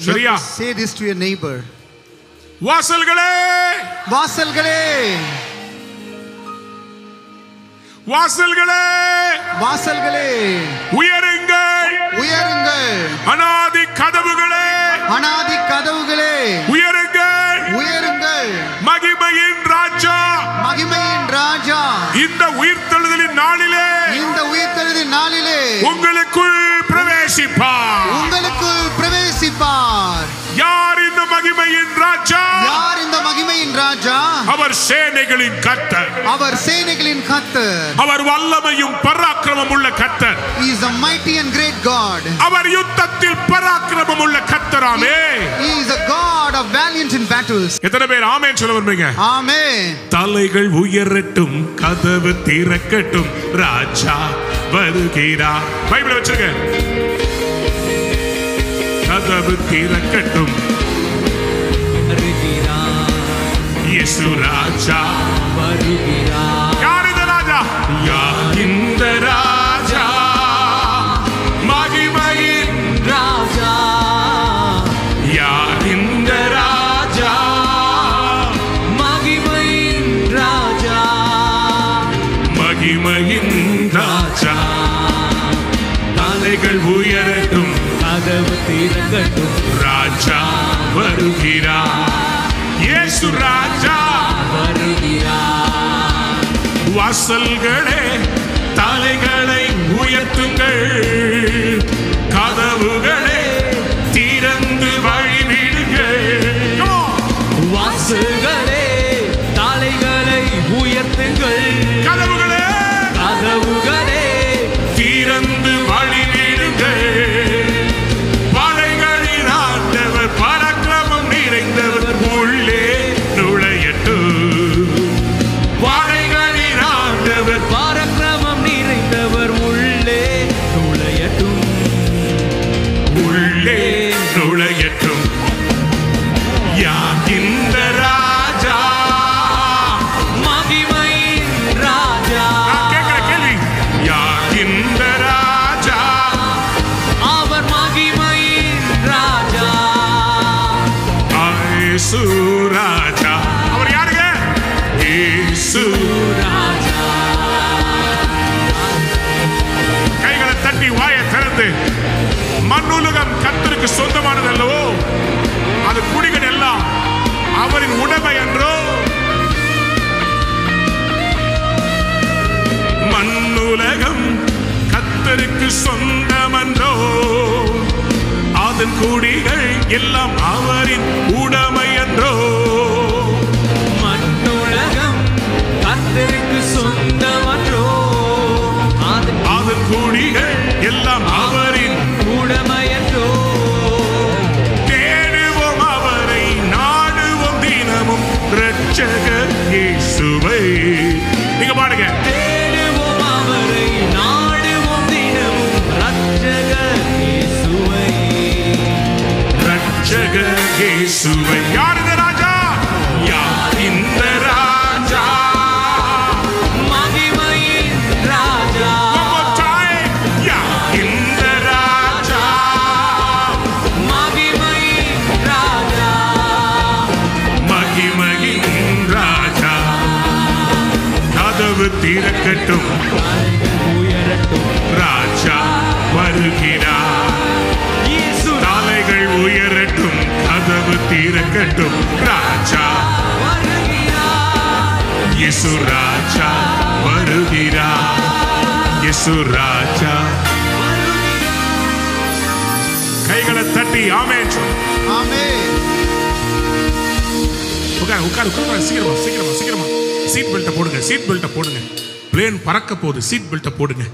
சரியா? Say this to your neighbor. வாசல்களே, வாசல்களே, வாசல்களே, வாசல்களே, உயருங்கள், உயருங்கள். அநாதி கதவுகளே, அநாதி கதவுகளே, உயருங்கள், உயருங்கள். மகிமையின் ராஜா, மகிமையின் ராஜா இந்த உயிர்த்தெழுதலின் நாளிலே, இந்த உயிர்த்தெழுதலின் நாளிலே உங்களுக்குள் பிரவேசிப்பார். உங்களுக்குள் பிரவேசிப்பார். யார் இந்த மகிமையின் ராஜா? யார் இந்த மகிமையின் ராஜா? அவர் சேனைகளின் கர்த்தர். அவர் சேனைகளின் கர்த்தர். அவர் வல்லமையும் பராக்கிரமம் உள்ள கர்த்தர். He is a mighty and great God. அவர் யுத்தத்தில் பராக்கிரமம் உள்ள கர்த்தராமே. He is a God of valiant in battles. எத்தனை பேர் ஆமென் சொல்ல விரும்புறீங்க? ஆமென். தலைகள் உயரட்டும், கதவு திறக்கட்டும், ராஜா வருகிறார். பைபிளை வச்சிருக்க. கதவு திறக்கட்டும், இயேசு ராஜா வருகிறார். யார் இந்த ராஜா? யார் இந்த ராஜா? மகிமையின் ராஜா, யார் இந்த ராஜா? மகிமையின் ராஜா, மகிமையின் ராஜா. தலைகள் உயரட்டும், கதவு திறக்கட்டும், ராஜா வருகிறார். இயேசு ராஜா வருகிறார். வாசல்களே, தலைகளை உயர்த்துங்கள், கதவுகளே திறந்து வழிவிடுங்கள். வாசல்களே, தலைகளை உயர்த்துங்கள், கதவுகளே கதவுகளே திறந்து வழிவிடுங்கள். படைகளின் ஆண்டவர் பராக்கிரமம் நிறைந்தவர் உள்ளே நுழையட்டும். படைகளின் ஆண்டவர் பராக்கிரமம் நிறைந்தவர் உள்ளே நுழையட்டும், உள்ளே நுழையட்டும். யார் இந்த ராஜா? மகிமையின் ராஜா. நான் கேட்கிற கேள்வி, யார் இந்த ராஜா? அவர் மகிமையின் ராஜா. இயேசு ராஜா. அவர் யாருங்க? இயேசு. ராஜா, கைகளை தட்டி வாயை திறந்து, மண்ணுலகம் கர்த்தருக்கு சொந்தமானது அல்லவோ, அது குடிகள் எல்லாம் அவரின் உடைமை என்றோ. மண்ணுலகம் கர்த்தருக்கு சொந்தமன்றோ, அதன் குடிகள் எல்லாம் அவரின் உடைமை என்றோ. மண்ணுலகம் கர்த்தருக்கு சொந்தமன்றோ. அது குடிகள் எல்லாம் அவரின் உடைமையன்றோ. தேடுவோம் அவரை, நாடுவோம் தினமும் இரட்சகர் இயேசுவை. நீங்க பாடுங்க. தேடுவோம் அவரை, நாடுவோம் தினமும் இரட்சகர் இயேசுவை. இரட்சகர் இயேசுவை. யார் இந்த ராஜா? யார் இந்த ராஜா? மகிமையின் ராஜா. One more time. யார் இந்த ராஜா? மகிமையின் ராஜா. மகிமையின் ராஜா. கதவு திறக்கட்டும், உயரட்டும். ராஜா வருகிறார். இயேசு தலைகள் உயரட்டும், கதவு திறக்கட்டும், ராஜா. வருகிறார். இயேசு ராஜா வருகிறார். இயேசு ராஜா. கைகளை தட்டி ஆமென் சொல்லு. ஆமென். உட்காரு உட்காரு உட்காரு. சீக்கிரமா சீக்கிரமா சீக்கிரமா சீட் பெல்ட்டை போடுங்க. சீட் பெல்ட்டை போடுங்க. பிளேன் பறக்க போகுது. சீட் பெல்ட்டை போடுங்க.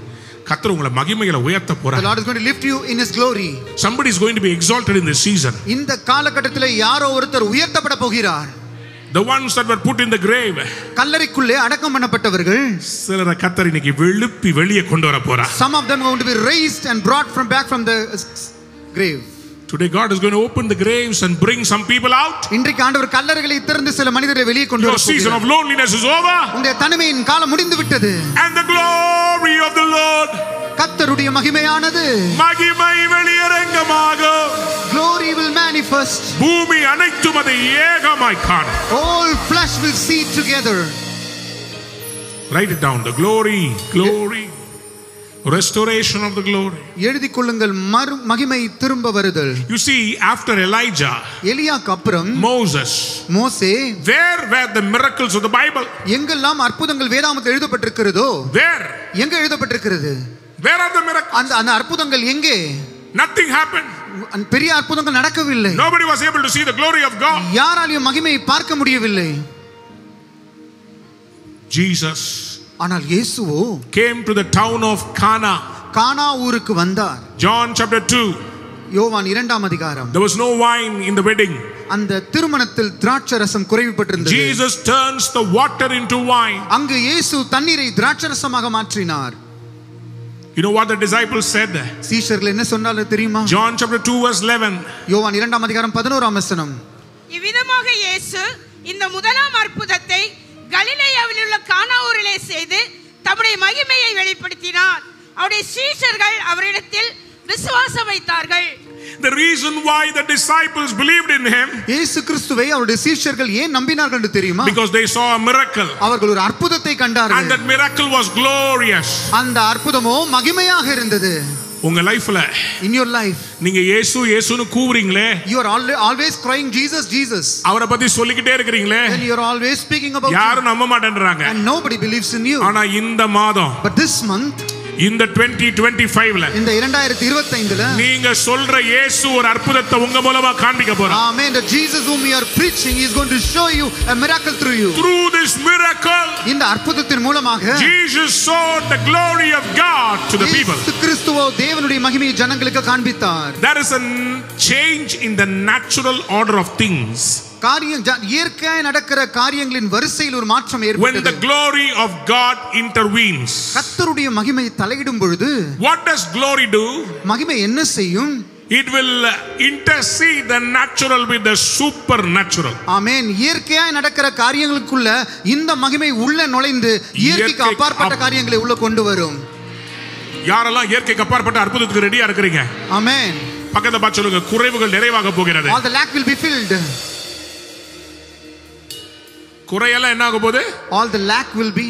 கர்த்தர் உங்களை மகிமையில உயர்த்த The போறார். Lord is going to lift you in his glory. Somebody is going to be exalted in this season. இந்த காலகட்டத்திலே யாரோ ஒருத்தர் உயர்த்தப்பட போகிறார். The ones that were put in the grave. கல்லறைக்குள்ளே அடக்கம் பண்ணப்பட்டவர்கள். சிலரை கர்த்தர் இன்னைக்கு வெளுப்பி வெளியே கொண்டு வர போறார். Some of them are going to be raised and brought back from the grave. Today God is going to open the graves and bring some people out. இன்றைக்கு ஆண்டவர் கல்லறைகளை திறந்து சில மனிதரை வெளியே கொண்டு Your வர season of போகிறார். loneliness is over. உங்களுடைய தனிமையின் காலம் முடிந்து விட்டது. And the glory of the Lord. கர்த்தருடைய மகிமையானது மகிமை வெளியரங்கமாகும். glory will manifest. பூமி அனைத்தும் அதை ஏகமாய் காணும். All flesh will see together. Write it down. The glory, glory, restoration of the glory. எழுதிக் கொள்ளுங்கள். மகிமை திரும்ப வருதல். You see, after Elijah, எலியாக்கு அப்புறம் Moses, மோசே, where were the miracles of the Bible? எங்கெல்லாம் அற்புதங்கள் வேதாகமத்தில் எழுதப்பட்டிருக்கிறதோ, Where? எங்க எழுதப்பட்டிருக்கிறது? Where are the miracles? அந்த அற்புதங்கள் எங்கே? Nothing happened. பெரிய அற்புதங்கள் நடக்கவில்லை. Nobody was able to see the glory of God. யாராலையும் மகிமையை பார்க்க முடியவில்லை. Jesus ஆனால் இயேசுவோ came to the town of Cana. கானா ஊருக்கு வந்தார். John chapter 2. யோவான் 2ஆம் அதிகாரம். There was no wine in the wedding. அந்த திருமணத்தில் திராட்சரசம் குறைவுபட்டிருந்தது. Jesus turns the water into wine. அங்கு இயேசு தண்ணீரை திராட்சரசமாக மாற்றினார். You know what the disciples said? சீஷர்கள் என்ன சொன்னாலும் தெரியுமா? John chapter 2 verse 11. யோவான் 2ஆம் அதிகாரம் 11ஆம் வசனம். இவ்விதமாக இயேசு இந்த முதலாம் அற்புதத்தை கலிலேயாவில் உள்ள கானா ஊரிலே செய்து தம்முடைய மகிமையை வெளிப்படுத்தினார். அவருடைய சீஷர்கள் அவரிடத்தில் விசுவாசம் வைத்தார்கள். The reason why the disciples believed in him, இயேசு கிறிஸ்துவை அவருடைய சீஷர்கள் ஏன் நம்பினார்கள் என்று தெரியுமா? because they saw a miracle. அவர்கள் ஒரு அற்புதத்தை And கண்டார்கள். that miracle was glorious. அந்த அற்புதமோ மகிமையாக இருந்தது. உங்க லைஃப்ல In your life நீங்க இயேசு இயேசுன்னு கூவுறீங்களே, you are always crying Jesus Jesus, அவரை பத்தி சொல்லிக்கிட்டே இருக்கிறீங்களே, and you are always speaking about him, யாரும் நம்ப மாட்டேன்றாங்க. and nobody believes in you. ஆனா இந்த மாதம், But this month, இந்த 2025ல இந்த 2025ல, நீங்க சொல்ற இயேசு ஒரு அற்புதத்தை உங்க மூலமா காண்பிக்க போறார். amen, the Jesus whom you are preaching is going to show you a miracle through you. Through this miracle, இந்த அற்புதத்தின் மூலமாக Jesus showed the glory of God to the people. இயேசு கிறிஸ்துவோ தேவனுடைய மகிமையை ஜனங்களுக்கு காண்பித்தார். There is a change in the natural order of things. இயற்கையாக நடக்கிற காரியங்களின் வரிசையில் ஒரு மாற்றம் When ஏற்பட்டது. the glory of God intervenes. கர்த்தருடைய மகிமை தலையிடும் பொழுது What does glory do? மகிமை என்ன செய்யும்? It will intercede the natural with the supernatural. ஆமென். இயற்கையாய் நடக்கிற காரியங்களுக்குள்ள இந்த மகிமை உள்ள நுழைந்து இயற்கைக்கு அப்பாற்பட்ட காரியங்களை உள்ள கொண்டு வரும். யாரெல்லாம் இயற்கைக்கு அப்பாற்பட்ட அற்புதத்துக்கு ரெடியா இருக்கிறீங்க? ஆமென். பக்கத்துல பார்த்து சொல்லுங்க, குறைவுகள் நிறைவாக போகிறது. All the lack will be filled. குறையெல்லாம் என்ன ஆக போகுது? All the lack will be.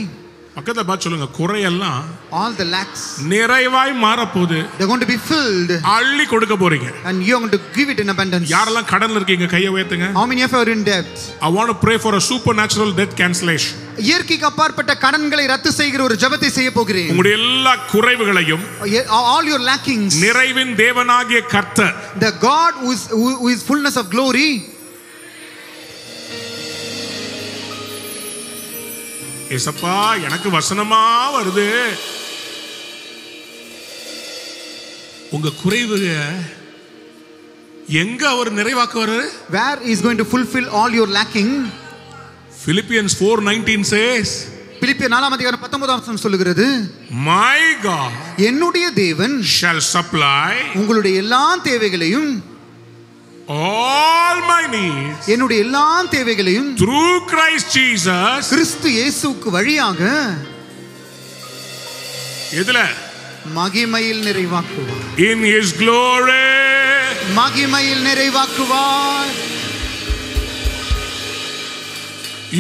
பக்கத்துல பார்த்து சொல்லுங்க, குறையெல்லாம் All the lacks, நிறைவாய் மாற போகுது. they're going to be filled. அள்ளி கொடுக்க போறீங்க. And you're going to give it in abundance. யாரெல்லாம் கடன்ல இருக்கீங்க கையை உயர்த்துங்க. How many of you are in debt? I want to pray for a supernatural debt cancellation. இயற்கைக்கு அப்பாற்பட்ட கடன்களை ரத்து செய்கிற ஒரு ஜெபத்தை செய்ய போகிறேன். உங்களுடைய எல்லா குறைவுகளையும் all your lackings, நிறைவின் தேவனாகிய கர்த்தர், the God who is fullness of glory, ஏசப்பா எனக்கு வசனமா வருது, உங்க குறைவுக எங்க அவர் நிறைவாக்குவாரு? where he is going to fulfill all your lacking. Philippians 4:19 says, பிலிப்பியர் 4:19 சொல்லுகிறது, my God என்னுடைய தேவன் shall supply உங்களுடைய எல்லா தேவைகளையும், all my needs என்னுடைய எல்லா தேவைகளையும் through Christ Jesus, கிறிஸ்து இயேசுவுக்கு வழியாக எதுல? மகிமையில் நிறைவாக்குவார். In his glory. மகிமையில் நிறைவாக்குவார்.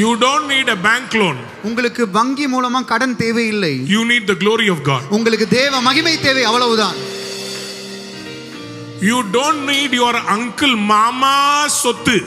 You don't need a bank loan. உங்களுக்கு வங்கி மூலமா கடன் தேவையில்லை. You need the glory of God. உங்களுக்கு தேவ மகிமை தேவை, அவ்வளவுதான். You don't need your uncle mama சொத்து.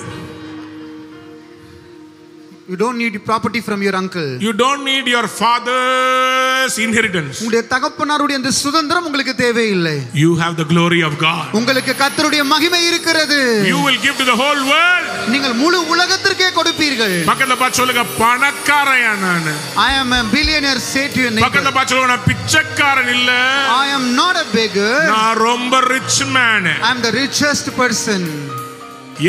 You don't need property from your uncle. You don't need your father's inheritance. உங்களுடைய தகப்பனாருடைய அந்த சுதந்திரம் உங்களுக்கு தேவையில்லை. You have the glory of God. உங்களுக்கு கர்த்தருடைய மகிமை இருக்கிறது. You will give to the whole world. நீங்கள் முழு உலகத்திற்கே கொடுப்பீர்கள். பக்கத்துல பார்த்து சொல்லுங்க, பணக்காரயா நான். I am a billionaire, say to your neighbor. பக்கத்துல பார்த்து சொல்லுங்க, நான் பிச்சைக்காரன் இல்ல. I am not a beggar. நான் ரொம்ப rich man. I am the richest person.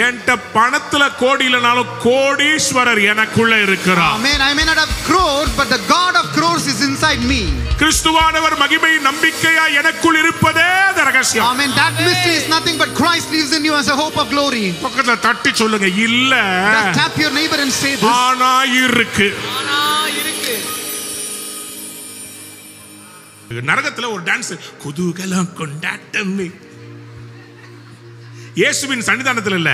என்கிட்ட பணத்துல கோடி இல்லனாலும் கோடீஸ்வரர் எனக்குள்ள இருக்கிறார். Amen. I may not have crores, but the God of crores is inside me. கிறிஸ்துவானவர் மகிமை நம்பிக்கையா எனக்குள் இருப்பதே ரகசியம். Amen. That mystery is nothing but Christ lives in you as a hope of glory. பக்கத்துல தட்டி சொல்லுங்க, இல்ல. Just tap your neighbor and say this. ஆனா இருக்கு. நரகத்துல ஒரு டான்ஸ், குதூகலம் கொண்டாட்டமே. இயேசுவின் சன்னிதானத்தில் இல்ல,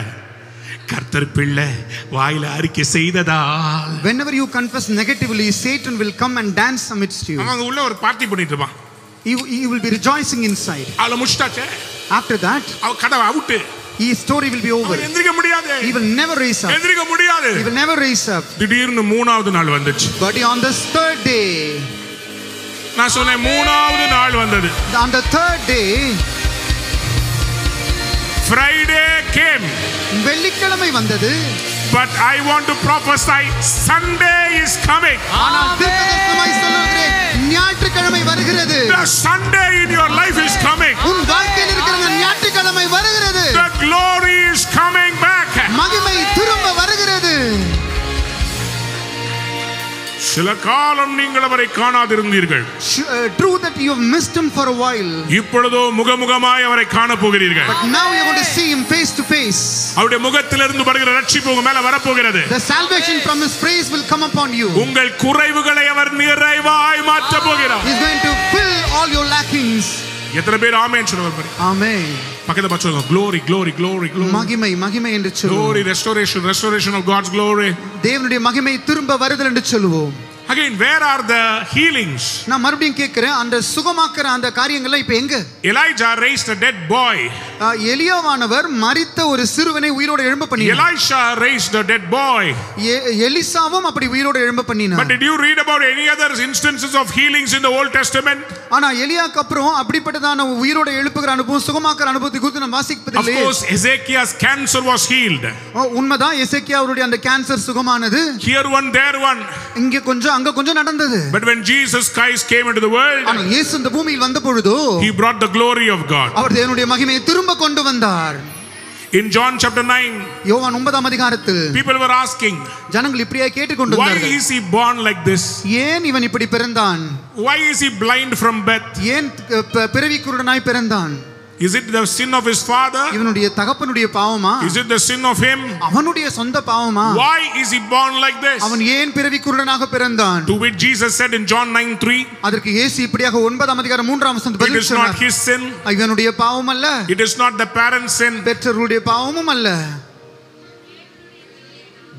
கர்த்தர் பிள்ளை வாயில அறிக்கை செய்ததால். Whenever you confess negatively, Satan will come and dance amidst you. அவங்க உள்ள ஒரு பார்ட்டி பண்ணிட்டு இருப்பான். He will be rejoicing inside. அவளை முடிச்சிட்டாச்சே. After that, அவ கதவை out. his story will be over. எந்திரிக்க முடியாது. He will never raise up. எந்திரிக்க முடியாது. He will never raise up. திடீர்னு மூணாவது நாள் வந்துச்சு. But on the third day, நான் சொன்னேன் மூணாவது நாள் வந்தது. on the third day, Friday came. வெள்ளிக்கிழமை வந்தது. But I want to prophesy, Sunday is coming. ஆனால் தீர்க்கதரிசனமாய் சொல்லுகிறேன், ஞாயிற்றுக்கிழமை வருகிறது. The Sunday in your life is coming. உன் வாழ்க்கையில் இருக்கிற ஞாயிற்றுக்கிழமை வருகிறது. The glory is coming back. மகிமை திரும்ப வருகிறது. சில காலம் நீங்கள் அவரை காணாதிருந்தீர்கள். True that you have missed him for a while. இப்பொழுதோ முகமுகமாய் அவரை காண போகிறீர்கள். But now you are going to see him face to face. அவருடைய முகத்திலிருந்து வருகிற ரட்சிப்பு உங்க மேல வரப்போகிறது. The salvation from his praise will come upon you. உங்கள் குறைவுகளை அவர் நிறைவாய் மாற்ற போகிறார். He is going to fill all your lackings. எத்தனை பேர் ஆமென் சொல்லுவாங்க? Amen. பக்கத்துல பார்த்து சொல்லுங்க, glory glory glory glory. மகிமை மகிமை என்று சொல்லுவோம். Glory, restoration, restoration of God's glory. தேவனுடைய மகிமை திரும்ப வருதல் என்று சொல்லுவோம். Again, where are the healings? நான் மறுபடியும் கேட்கிறேன், அந்த சுகமாக்குற அந்த காரியங்கள் இப்ப எங்க? Elijah raised a dead boy. எலியாவானவர் மரித்த ஒரு சிறுவனை உயிரோடு எழும்ப பண்ணினார். Elisha raised a dead boy. எலிசாவும் அப்படி உயிரோடு எழும்ப பண்ணினார். But did you read about any other instances of healings in the Old Testament? ஆனா எலியாக்கு அப்புறம் அப்படிப்பட்டதான உயிரோடு எழுப்புகிற அனுபவம், சுகமாக்குற அனுபவத்தை குறித்து நாம் வாசிப்பதில்லை. Of course, Ezekiel's cancer was healed. உண்மைதான், எசேக்கியா அவருடைய அந்த cancer Sugamanathu. Here one, there one. இங்க கொஞ்சம் அங்க கொஞ்சம் நடந்தது. But when Jesus Christ came into the world, ஆனால் இயேசு இந்த பூமியில் வந்த பொழுது he brought the glory of God. அவர் தேவனுடைய மகிமையை திரும்ப கொண்டு வந்தார். In John chapter 9, யோவான் 9ஆம் அதிகாரத்தில் people were asking, ஜனங்கள் இப்படியே கேட்டுக்கொண்டு why வந்தார்கள், is he born like this? ஏன் இவன் இப்படி பிறந்தான்? Why is he blind from birth? ஏன் பிறவி குருடனாய் பிறந்தான்? Is it the sin of his father? இவனுடைய தகப்பனுடைய பாவமா? Is it the sin of him? அவனுடைய சொந்த பாவமா? Why is he born like this? அவன் ஏன் பிறவி குருடனாக பிறந்தான்? To which Jesus said in John 9:3, அதற்கு இயேசு இப்படியாக 9ஆம் அதிகாரம் 3ஆம் வசனத்தில் it பதில் is சொன்னார். not his sin. இவனுடைய பாவம் அல்ல. It is not the parents' sin. பெற்றோருடைய பாவமும் அல்ல.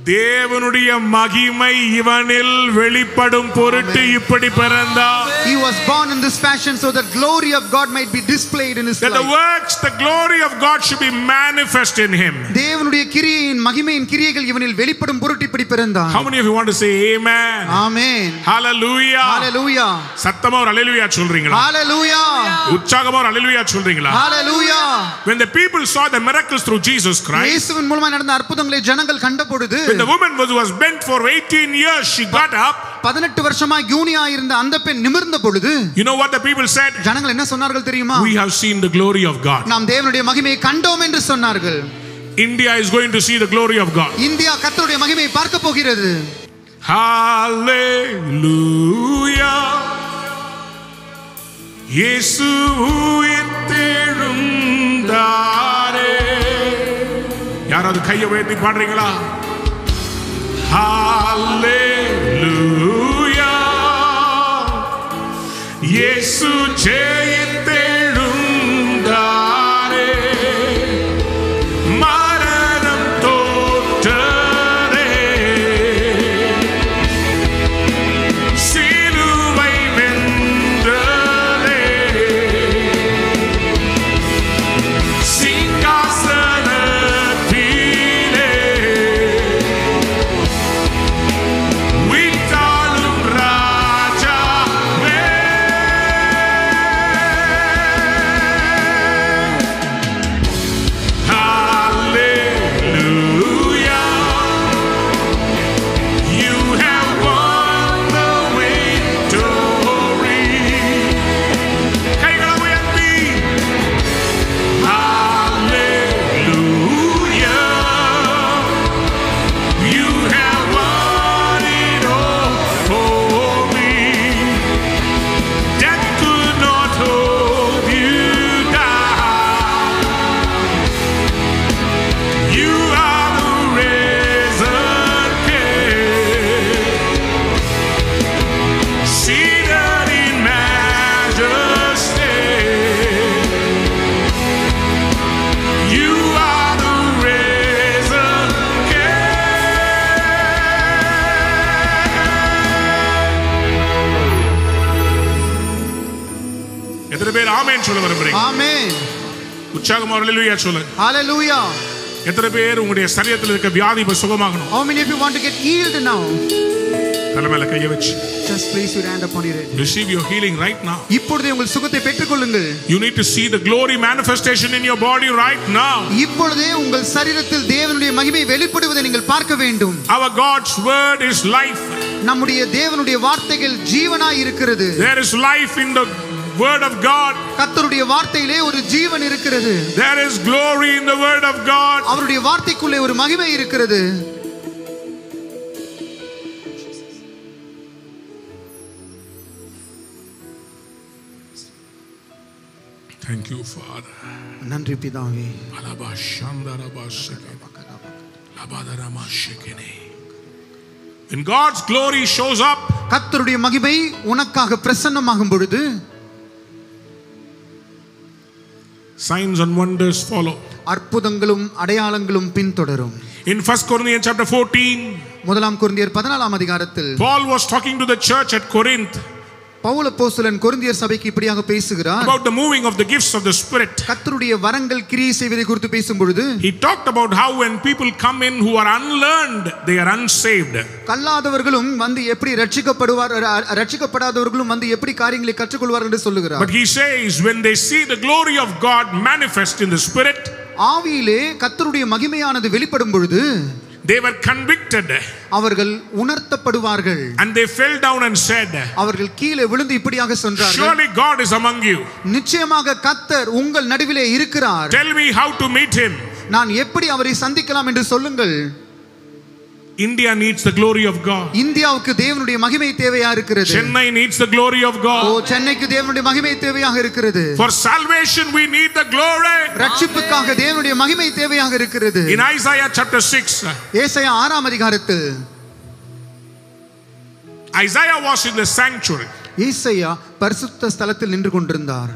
தேவனுடைய மகிமை இவனில் வெளிப்படும் பொருட்டு இப்படி பிறந்தார். He was born in this fashion so that glory of God might be displayed in his That the life. works, the glory of God should be manifest in him. தேவனுடைய கிரியையின் மகிமையின் கிரியைகள் இவனில் வெளிப்படும் பொருட்டு இப்படி பிறந்தார். How many of you want to say amen? Amen. Hallelujah. Hallelujah. சத்தமா ஒரு ஹalleluya சொல்றீங்களா? Hallelujah. உற்சாகமா ஒரு ஹalleluya சொல்றீங்களா? Hallelujah. When the people saw the miracles through Jesus Christ, இயேசுவின் மூலமாக நடந்த அற்புதங்களை ஜனங்கள் கண்ட பொழுது, when the woman was bent for 18 years, she got up. 18 வருஷமா யூனியா இருந்த அந்த பெண் நிமிர்ந்த பொழுது, You know what the people said? ஜனங்கள் என்ன சொன்னார்கள் தெரியுமா? We have seen the glory of God. நாம் தேவனுடைய மகிமையை கண்டோம் என்று சொன்னார்கள். India is going to see the glory of God. India கர்த்தருடைய மகிமையை பார்க்க போகிறது. Hallelujah. இயேசு உயிர்த்தெழுந்தாரே. யாராவது கையை உயர்த்தி பாடுறீங்களா? Hallelujah. இயேசு ஜெயித்தெழுந்தாரே. மரணம் தோற்றதே. சிலுவை வென்றதே. சிங்காசனத்திலே விட்டாலும் ராஜாவே. Hallelujah. You have won the victory. கைகளை உயர்த்தி. Hallelujah. You have won it all for me. Death could not hold you down. You are the risen King, seated in majesty. You are the risen King. எத்தனை பேர் ஆமென் சொல்ல விரும்புறீங்க? ஆமென். உற்சாகமா ஹalleluya சொல்லுங்க. Hallelujah. எத்தனை பேர் உங்களுடைய சரீரத்தில் இருக்க வியாதி இப்ப சுகமாகணும்? How many of you want to get healed now? தலை மேல கையை வச்சு Just place your hand upon your head. receive your healing right now. இப்பொழுதே உங்கள் சுகத்தை பெற்றுக்கொள்ளுங்கள். You need to see the glory manifestation in your body right now. இப்பொழுதே உங்கள் சரீரத்தில் தேவனுடைய மகிமை வெளிப்படுவதை நீங்கள் பார்க்க வேண்டும். Our God's word is life. நம்முடைய தேவனுடைய வார்த்தைகள் ஜீவனாய் இருக்கிறது. There is life in the word of God. கர்த்தருடைய வார்த்தையிலே ஒரு ஜீவன் இருக்கிறது. There is glory in the word of God. அவருடைய வார்த்தைக்குள்ளே ஒரு மகிமை இருக்கிறது. Thank you, Father. நன்றி பிதாவே. When God's glory shows up, கர்த்தருடைய மகிமை உனக்காக பிரசன்னமாகும் பொழுது signs and wonders follow. அற்புதங்களும் அடையாளங்களும் பின்தொடரும். In 1 Corinthians chapter 14, முதலாம் கொரிந்தியர் 14ஆம் அதிகாரத்தில் Paul was talking to the church at Corinth Pavul அப்போஸ்தலன் கொரிந்தியர் சபைக்கு இப்படியாக பேசுகிறார். about the moving of the gifts of the Spirit. கர்த்தருடைய வரங்கள் கிரியை செய்வதை குறித்து பேசும் பொழுது He talked about how when people come in who are unlearned, they are unsaved. கல்லாதவர்களும் வந்து எப்படி ரட்சிக்கப்படாதவர்களும் வந்து எப்படி காரியங்களை கற்றுக்கொள்வார்கள் என்று சொல்லுகிறார். But he says when they see the glory of God manifest in the Spirit, ஆவியிலே கர்த்தருடைய மகிமையானது வெளிப்படும் பொழுது they were convicted அவர்கள் உணர்த்தப்படுவார்கள். and they fell down and said, அவர்கள் கீழே விழுந்து இப்படியாக சொன்னார்கள், surely God is among you. நிச்சயமாக கர்த்தர் உங்கள் நடுவிலே இருக்கிறார். Tell me how to meet him. நான் எப்படி அவரை சந்திக்கலாம் என்று சொல்லுங்கள். India needs the glory of God. இந்தியாவுக்கு தேவனுடைய மகிமை தேவையா இருக்கிறது. Chennai needs the glory of God. சென்னைக்கு தேவனுடைய மகிமை தேவையாக இருக்கிறது. For salvation we need the glory. ரட்சிப்புக்காக தேவனுடைய மகிமை தேவையாக இருக்கிறது. In Isaiah chapter 6, ஏசாயா 6ஆம் அதிகாரத்தில் Isaiah was in the sanctuary. ஏசாயா பரிசுத்த ஸ்தலத்தில் நின்று கொண்டிருந்தார்.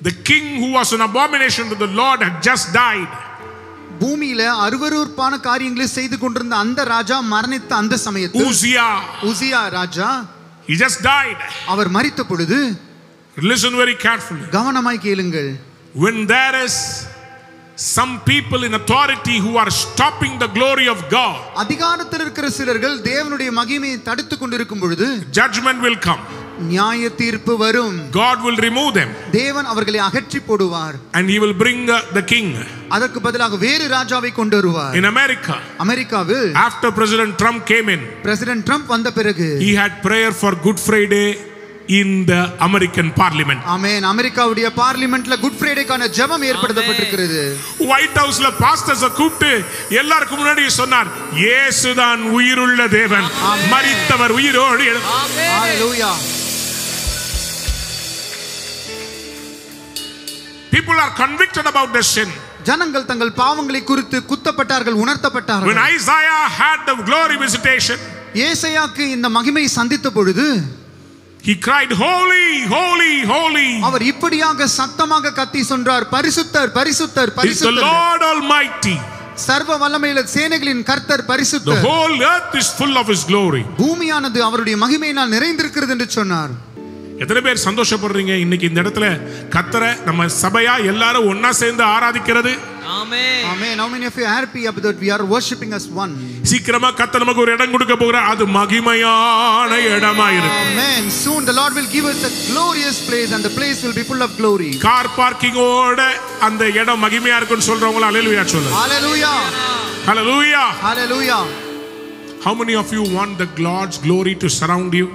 The king who was an abomination to the Lord had just died. பூமியில அருவருப்பான காரியங்களை செய்து கொண்டிருந்த அந்த ராஜா மரணித்த அந்த சமயத்தில் உசியா ராஜா, he just died. அவர் மரித்த பொழுது, listen very carefully, கவனமாய் கேளுங்கள், when there is some people in authority who are stopping the glory of God, அதிகாரத்தில் இருக்கிற சிலர்கள் தேவனுடைய மகிமையை தடுத்துக் கொண்டிருக்கும் பொழுது, judgment will come. நியாய தீர்ப்பு வரும். God will remove them. தேவன் அவர்களை அகற்றி போடுவார். And he will bring the king. அதற்கு பதிலாக வேறு ராஜாவை கொண்டு வருவார். In America, அமெரிக்காவில் after President Trump came in, president Trump வந்த பிறகு, he had prayer for Good Friday in the American Parliament. ஆமென். அமெரிக்காவுடைய பார்லிமென்ட்ல குட் ஃப்ரைடேக்கான ஜெபம் ஏற்படுத்தப்பட்டிருக்கிறது. ஒயிட் ஹவுஸ்ல பாஸ்டர்ஸ் கூப்பிட்டு எல்லாருக்கும் முன்னாடி சொன்னார், இயேசுதான் உயிருள்ள தேவன், மரித்தவர் உயிரோடு எழுந்தார். ஹalleluya. People are convicted about their sin. ஜனங்கள் தங்கள் பாவங்களை குறித்து குத்தப்பட்டார்கள், உணர்த்தப்பட்டார்கள். When Isaiah had the glory visitation, ஏசாயாக்கு இந்த மகிமை சந்தித்த பொழுது, he cried, holy, holy, holy. அவர் இப்படியாக சத்தமாக கத்தி சொன்னார், பரிசுத்தர், பரிசுத்தர், Is the பரிசுத்தர். Lord Almighty. சர்வ வல்லமையுள்ள சேனைகளின் கர்த்தர் The பரிசுத்தர். whole earth is full of his glory. பூமியானது அவருடைய மகிமையினால் நிறைந்திருக்கிறது என்று சொன்னார். எத்தனை பேர் சந்தோஷப்படுறீங்க இன்னைக்கு இந்த இடத்துல கர்த்தரை நம்ம சபையா எல்லாரும் ஒண்ணா சேர்ந்து ஆராதிக்கிறது? Amen. Amen. How many of you are happy about that we are worshiping as one? சீக்கிரமா கர்த்தர் நமக்கு ஒரு இடம் கொடுக்க போகிறார், அது மகிமையான இடமா இருக்கும். Amen. Soon the Lord will give us a glorious place and the place will be full of glory. Car பார்க்கிங்கோட அந்த இடம் மகிமையா இருக்குன்னு சொல்றவங்க ஹalleluya சொல்லுங்க. Hallelujah. Hallelujah. Hallelujah. How many of you want the God's glory to surround you?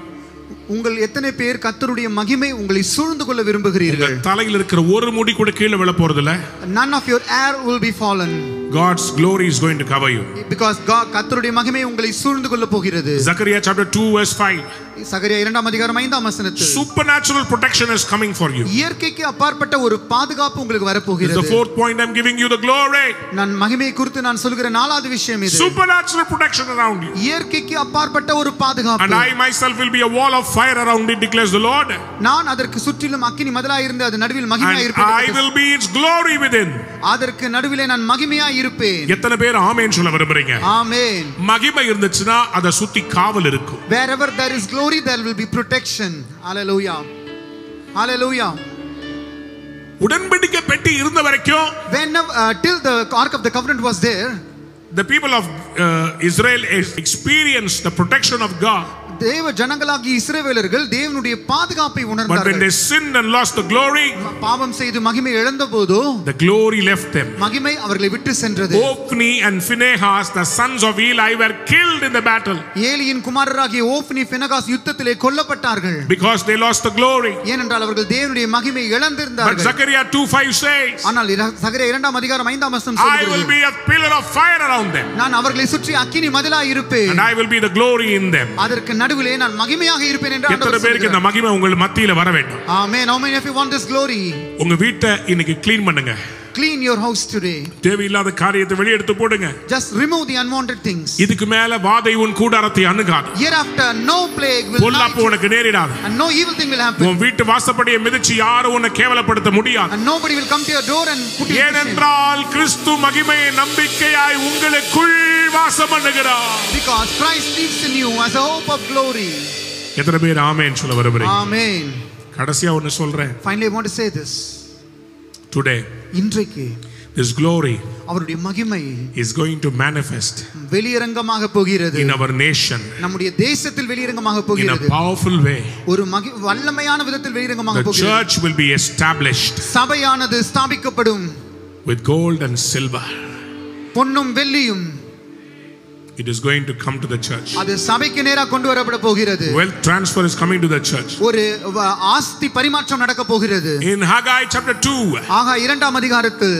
உங்கள் எத்தனை பேர் கர்த்தருடைய மகிமை உங்களை சூழ்ந்து கொள்ள விரும்புகிறீர்கள்? தலையில் இருக்கிற ஒரு முடி கூட கீழே விழ போறது இல்ல. None of your hair will be fallen. God's glory is going to cover you. Because God கர்த்தருடைய மகிமை உங்களை சூழ்ந்து கொள்ள போகிறது. Zechariah chapter 2 verse 5. சகரியா 2ஆம் அதிகாரம் 5ஆம் வசனத்தில், supernatural protection is coming for you. இயற்கைக்கு அப்பாற்பட்ட ஒரு பாதுகாப்பு உங்களுக்கு வர போகிறது. The fourth point, I'm giving you the glory. நான் மகிமையை குறித்து நான் சொல்கிற நாலாவது விஷயம் இது. Supernatural protection around you. இயற்கைக்கு அப்பாற்பட்ட ஒரு பாதுகாப்பு. And I myself will be a wall of fire around it, declares the Lord. நான் அதற்கு சுற்றிலும் அக்கினி மதிலாய் இருந்து அது நடுவில் மகிமையாய் And இருப்பேன். I will be its glory within. அதற்கு நடுவிலே நான் மகிமையாய் இருப்பேன். எத்தனை பேர் ஆமென் சொல்ல விரும்புறீங்க? ஆமென். மகிமை இருந்துச்சுனா அத சுத்தி காவல் இருக்கும். Wherever there is glory there will be protection. Hallelujah. Hallelujah. உடன்படிக்கை பெட்டி இருந்த வரைக்கும், When till the ark of the covenant was there, the people of Israel experienced the protection of God. தேவ ஜனங்களாகிய இஸ்ரவேலர்கள் தேவனுடைய பாதுகாப்பை But when உணர்ந்தார்கள். they sinned and lost the glory, பாவம் செய்து மகிமை இழந்தபோது the glory left them. மகிமை அவர்களை விட்டு சென்றது. Ophni and Phinehas, the sons of Eli, were killed in the battle ஏலியின் குமாரராகிய ஓப்னி பினகாஸ் யுத்தத்திலே கொல்லப்பட்டார்கள். because they lost the glory. ஏனென்றால் அவர்கள் தேவனுடைய மகிமை But இழந்திருந்தார்கள். Zechariah 2:5 says, ஆனால் சகரியா 2ஆம் அதிகாரம் 5ஆம் வசனம் I will சொல்கிறது, be a pillar of fire around them, நான் அவர்களை சுற்றி அக்கினி மதிலாய் இருப்பேன், and I will be the glory in them. அதற்கு நடுவிலே நான் மகிமையாக இருப்பேன் என்று எத்தனை ஆண்டவர் பேருக்கு இந்த சொல்கிறார். மகிமை உங்கள் மத்தியில வர வேண்டும்? ஆமென். How many of you want this glory? உங்க வீட்டை இன்னைக்கு க்ளீன் பண்ணுங்க. Clean your house today. தேவையில்லாத காரியத்தை வெளியே எடுத்து போடுங்க. Just remove the unwanted things. இதுக்கு மேல வாதை உன் கூடாரத்தை அணுகாது. Hereafter no plague will பொல்லாப்பு உனக்கு நேரிடாது. and no evil thing will happen. உன் வீட்டு வாசப்படியை மிதிச்சு யாரும் உன்னை கேவலப்படுத்த முடியாது. And nobody will come to your door and put you in shame. ஏனென்றால் கிறிஸ்து மகிமையை நம்பிக்கையாய் உங்களுக்குள் வாசம் பண்ணுகிறார். Because Christ lives in you as a hope of glory. எத்தனை பேர் ஆமென் சொல்ல விரும்புறீங்க? Amen. கடைசியா ஒன்னு சொல்றேன். Finally I want to say this. Today இன்றைக்கு this glory அவருடைய மகிமை is going to manifest வெளியரங்கமாக போகிறது. in our nation நம்முடைய தேசத்தில் வெளியரங்கமாக in a போகிறது. powerful way. ஒரு வல்லமையான விதத்தில் வெளியரங்கமாக The போகிறது. church will be established சபையானது ஸ்தாபிக்கப்படும். with gold and silver. பொன்னும் வெள்ளியும் It is going to come to the church. அது சபைக்கு நேராக கொண்டு வரப்பட போகிறது. Wealth transfer is coming to the church. ஒரு ஆஸ்தி பரிமாற்றம் நடக்க போகிறது. In Haggai chapter 2, ஆகா 2ஆம் அதிகாரத்தில்,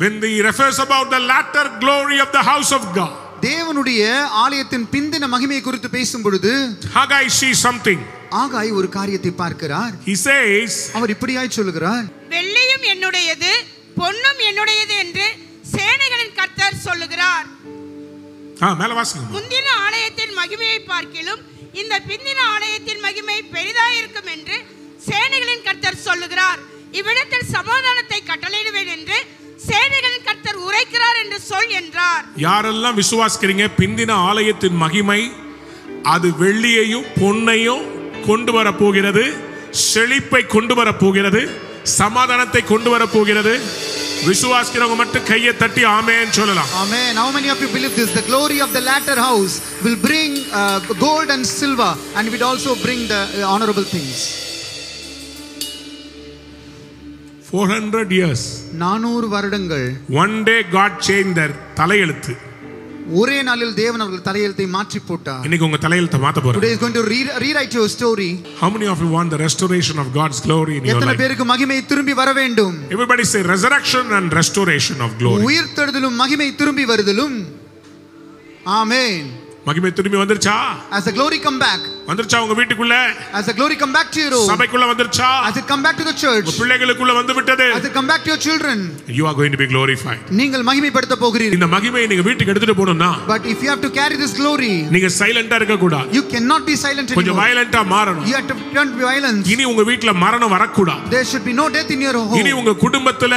when he refers about the latter glory of the house of God, தேவனுடைய ஆலயத்தின் பிந்தின மகிமையை குறித்து பேசும் பொழுது Haggai sees something. ஆகாய் ஒரு காரியத்தை பார்க்கிறார். He says, அவர் இப்படியாய் சொல்கிறார், வெள்ளியும் என்னுடையது பொன்னும் என்னுடையது என்று சேனைகளின் கர்த்தர் சொல்லுகிறார். மேல வாசிங்க. முந்தின ஆலயத்தின் மகிமையை பார்க்கிலும் இந்த பிந்தின ஆலயத்தின் மகிமை பெரிதாயிருக்கும் என்று சேனைகளின் கர்த்தர் சொல்லுகிறார், இவ்விடத்தில் சமாதானத்தை கட்டளையிடுவேன் என்று சேனைகளின் கர்த்தர் உரைக்கிறார் என்று சொல் என்றார். யாரெல்லாம் விசுவாசிக்கிறீங்க பிந்தின ஆலயத்தின் மகிமை அது வெள்ளியையும் பொன்னையும் கொண்டு வர போகிறது, செழிப்பை கொண்டு வர போகிறது, சமாதானத்தை கொண்டு வர போகிறது? விசுவாசிக்கிறவங்க மட்டும் கையை தட்டி ஆமென் சொல்லலாம். Amen. How many of you believe this? The glory of the latter house will bring gold and silver, and it will also bring the honorable things. 400 years. 400 வருடங்கள். One day God changed their தலையெழுத்து. ஒரே நாளில் தேவன் அவர்கள் தலையெழுத்தை மாற்றி போட்டார். இன்னைக்கு உங்க தலையெழுத்தை மாத்த போறார். Today is going to rewrite your story. How many of you want the restoration of God's glory in your life? எத்தனை பேருக்கு மகிமை திரும்பி வர வேண்டும்? Everybody say resurrection and restoration of glory. உயிர்த்தெழுதலும் மகிமை திரும்பி வருதலும். ஆமென். மகிமை திரும்பி வந்துருச்சா? As the glory come back. வந்துருச்சா உங்க வீட்டுக்குள்ள? As the glory come back to your home. சபைக்குள்ள வந்துருச்சா? As it come back to the church. உங்க பிள்ளைகளுக்குள்ள வந்து விட்டது. As it come back to your children. You are going to be glorified. நீங்கள் மகிமைப்படுத்த போகிறீர்கள். இந்த மகிமையை நீங்க வீட்டுக்கு எடுத்துட்டு போணும்னா, But if you have to carry this glory, நீங்க சைலண்டா இருக்க கூடாது. you cannot be silent anymore. கொஞ்சம் வயலண்டா மாறணும். You have to turn to violence. இனி உங்க வீட்ல மரணம் வரக்கூடாது. There should be no death in your home. இனி உங்க குடும்பத்துல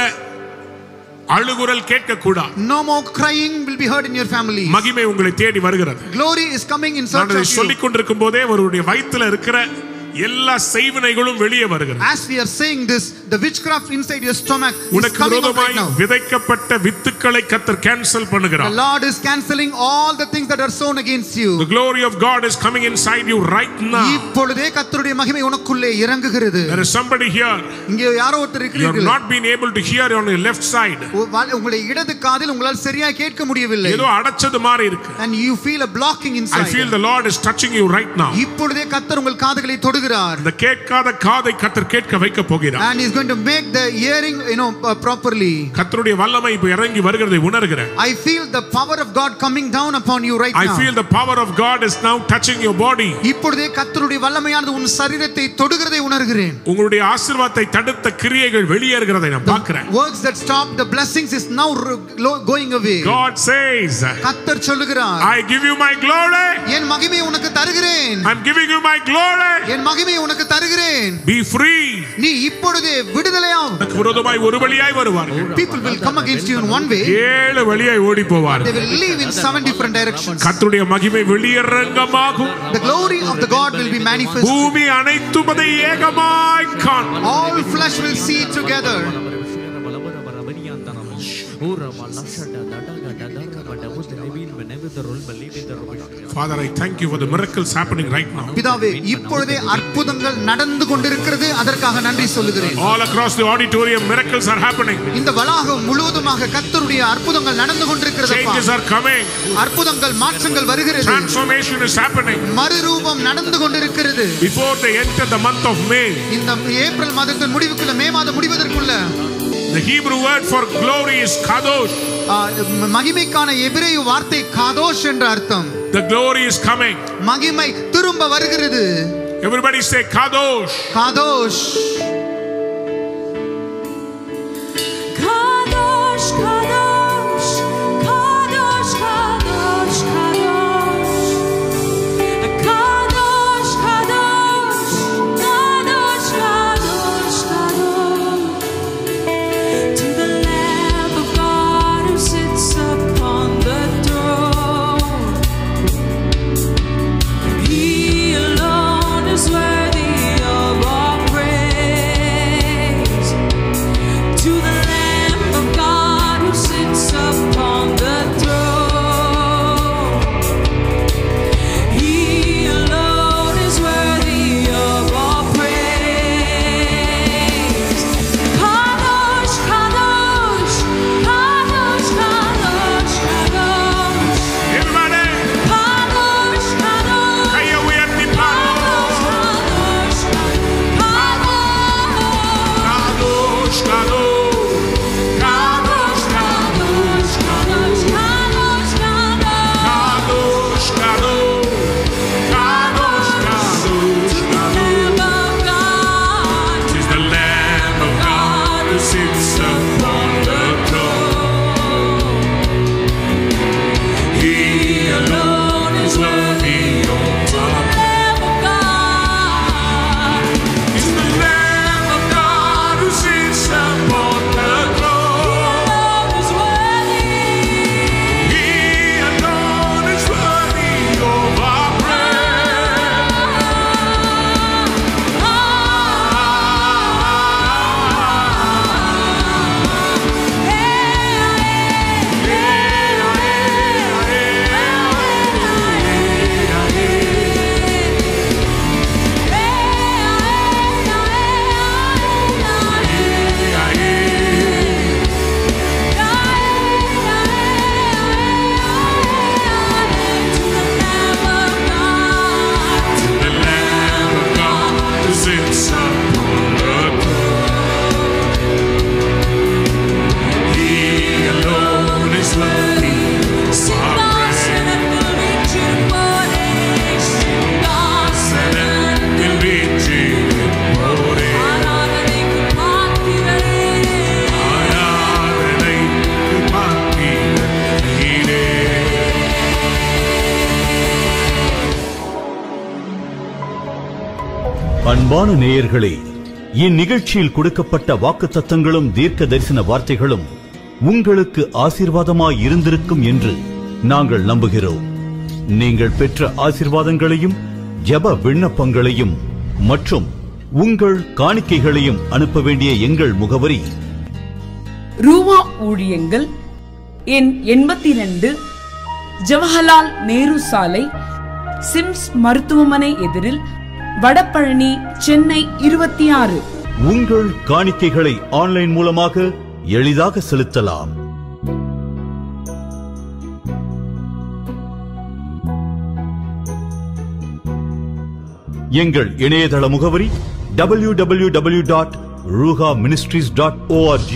அழுகுரல் கேட்க கூடாது. No more crying will be heard in your family. மகிமை உங்களை தேடி வருகிறது. Glory is coming in search of you. சொல்லிக் கொண்டிருக்கும் போதே அவருடைய வயித்துல இருக்கிற எல்லா செய்வினைகளும் வெளியே வருகிறது. As we are saying this, the witchcraft inside your stomach is உனக்கு coming out right விரோதமாய் now. விதைக்கப்பட்ட வித்துக்களை கர்த்தர் கேன்சல் The பண்ணுகிறார். Lord is cancelling all the things that are sown against you. The glory of God is coming inside you right now. இப்பொழுதே கர்த்தருடைய மகிமை உனக்குள்ளே இறங்குகிறது. There is somebody here. இங்கே யாரோ ஒருத்தர் You have இருக்கிறீர்கள். not been able to hear on your left side. உங்களுடைய இடது காதில் உங்களால் சரியாக கேட்க முடியவில்லை. ஏதோ அடைச்சது மாதிரி இருக்கு. And you feel a blocking I inside. feel the Lord is touching you right now. இப்பொழுதே கர்த்தர் உங்கள் காதுகளை தொடுகிறார். இந்த கேட்காத காதை கர்த்தர் கேட்க வைக்க போகிறார். And he is going to make the hearing properly. கர்த்தருடைய வல்லமை இப்ப இறங்கி வருகிறதை உணர்கிறேன். I feel the power of God coming down upon you right now. I feel the power of God is now touching your body. இப்பொழுதே கர்த்தருடைய வல்லமையானது உன் சரீரத்தை தொடுகிறதை உணர்கிறேன். உங்களுடைய ஆசீர்வாதத்தை தடுத்த கிரியைகள் வெளியேறுகிறதை நான் பார்க்கிறேன். Works that stop the blessings is now going away. God says, கர்த்தர் சொல்லுகிறார், I give you my glory. என் மகிமையை உனக்கு தருகிறேன். I'm giving you my glory. என் மகிமையை உனக்கு தருகிறேன். Be free. நீ இப்பொழுதே விடுதலையாம். உனக்கு விரோதமாய் ஒரு வழியாய் வருவார்கள். People will come against you in one way. ஏழு வழியாய் ஓடி போவார்கள். They will leave in 7 different directions. கர்த்தருடைய மகிமை வெளியரங்கமாகும். The glory of the God will be manifest. பூமி அனைத்தும் அதை ஏகமாய் காணும். All flesh will see it together. Father, I thank you for the miracles happening right now. பிதாவே, இப்பொழுதே அற்புதங்கள் நடந்து கொண்டிருக்கிறது, அதற்காக நன்றி சொல்லுகிறேன். All across the auditorium miracles are happening. இந்த வளாகம் முழுவதுமாக கர்த்தருடைய அற்புதங்கள் நடந்து கொண்டிருக்கிறது. Changes are coming. அற்புதங்கள் மாற்றங்கள் வருகிறது. Transformation is happening. மறுரூபம் நடந்து கொண்டிருக்கிறது. Before they enter the month of May, இந்த ஏப்ரல் மாதத்தின் முடிவுக்குள்ள, மே மாதம் முடிவதற்குள்ள, the Hebrew word for glory is kadosh. மகிமைக்கான எபிரேய வார்த்தை காதோஷ் என்ற அர்த்தம். The glory is coming. மகிமை திரும்ப வருகிறது. Everybody say kadosh. காதோஷ். Kadosh, Kadosh, Kadosh, Kadosh, Kadosh, Kadosh, Kadosh, Kadosh, Kadosh, Kadosh, to the Lamb of God who sits upon the throne. He alone is worthy of all praise. sits upon the throne. He alone is worthy of our praise. சனத்தில் வீற்றி போரே ஆராதனைக்கு பாத்திரரே. அன்பான நேயர்களே, இந்நிகழ்ச்சியில் கொடுக்கப்பட்ட வாக்குத்தத்தங்களும் தீர்க்க தரிசன வார்த்தைகளும் உங்களுக்கு ஆசீர்வாதமாய் இருந்திருக்கும் என்று நாங்கள் நம்புகிறோம். நீங்கள் பெற்ற ஆசீர்வாதங்களையும் ஜெப விண்ணப்பங்களையும் மற்றும் உங்கள் காணிக்கைகளையும் அனுப்ப வேண்டிய எங்கள் முகவரி: ரூவா ஊழியங்கள், எண் 82, ஜவஹர்லால் நேரு சாலை, சிம்ஸ் மருத்துவமனை எதிரில், வடபழனி, சென்னை 26. உங்கள் காணிக்கைகளை ஆன்லைன் மூலமாக எளிதாக செலுத்தலாம். எங்கள் இணையதள முகவரி www.ruhaministries.org.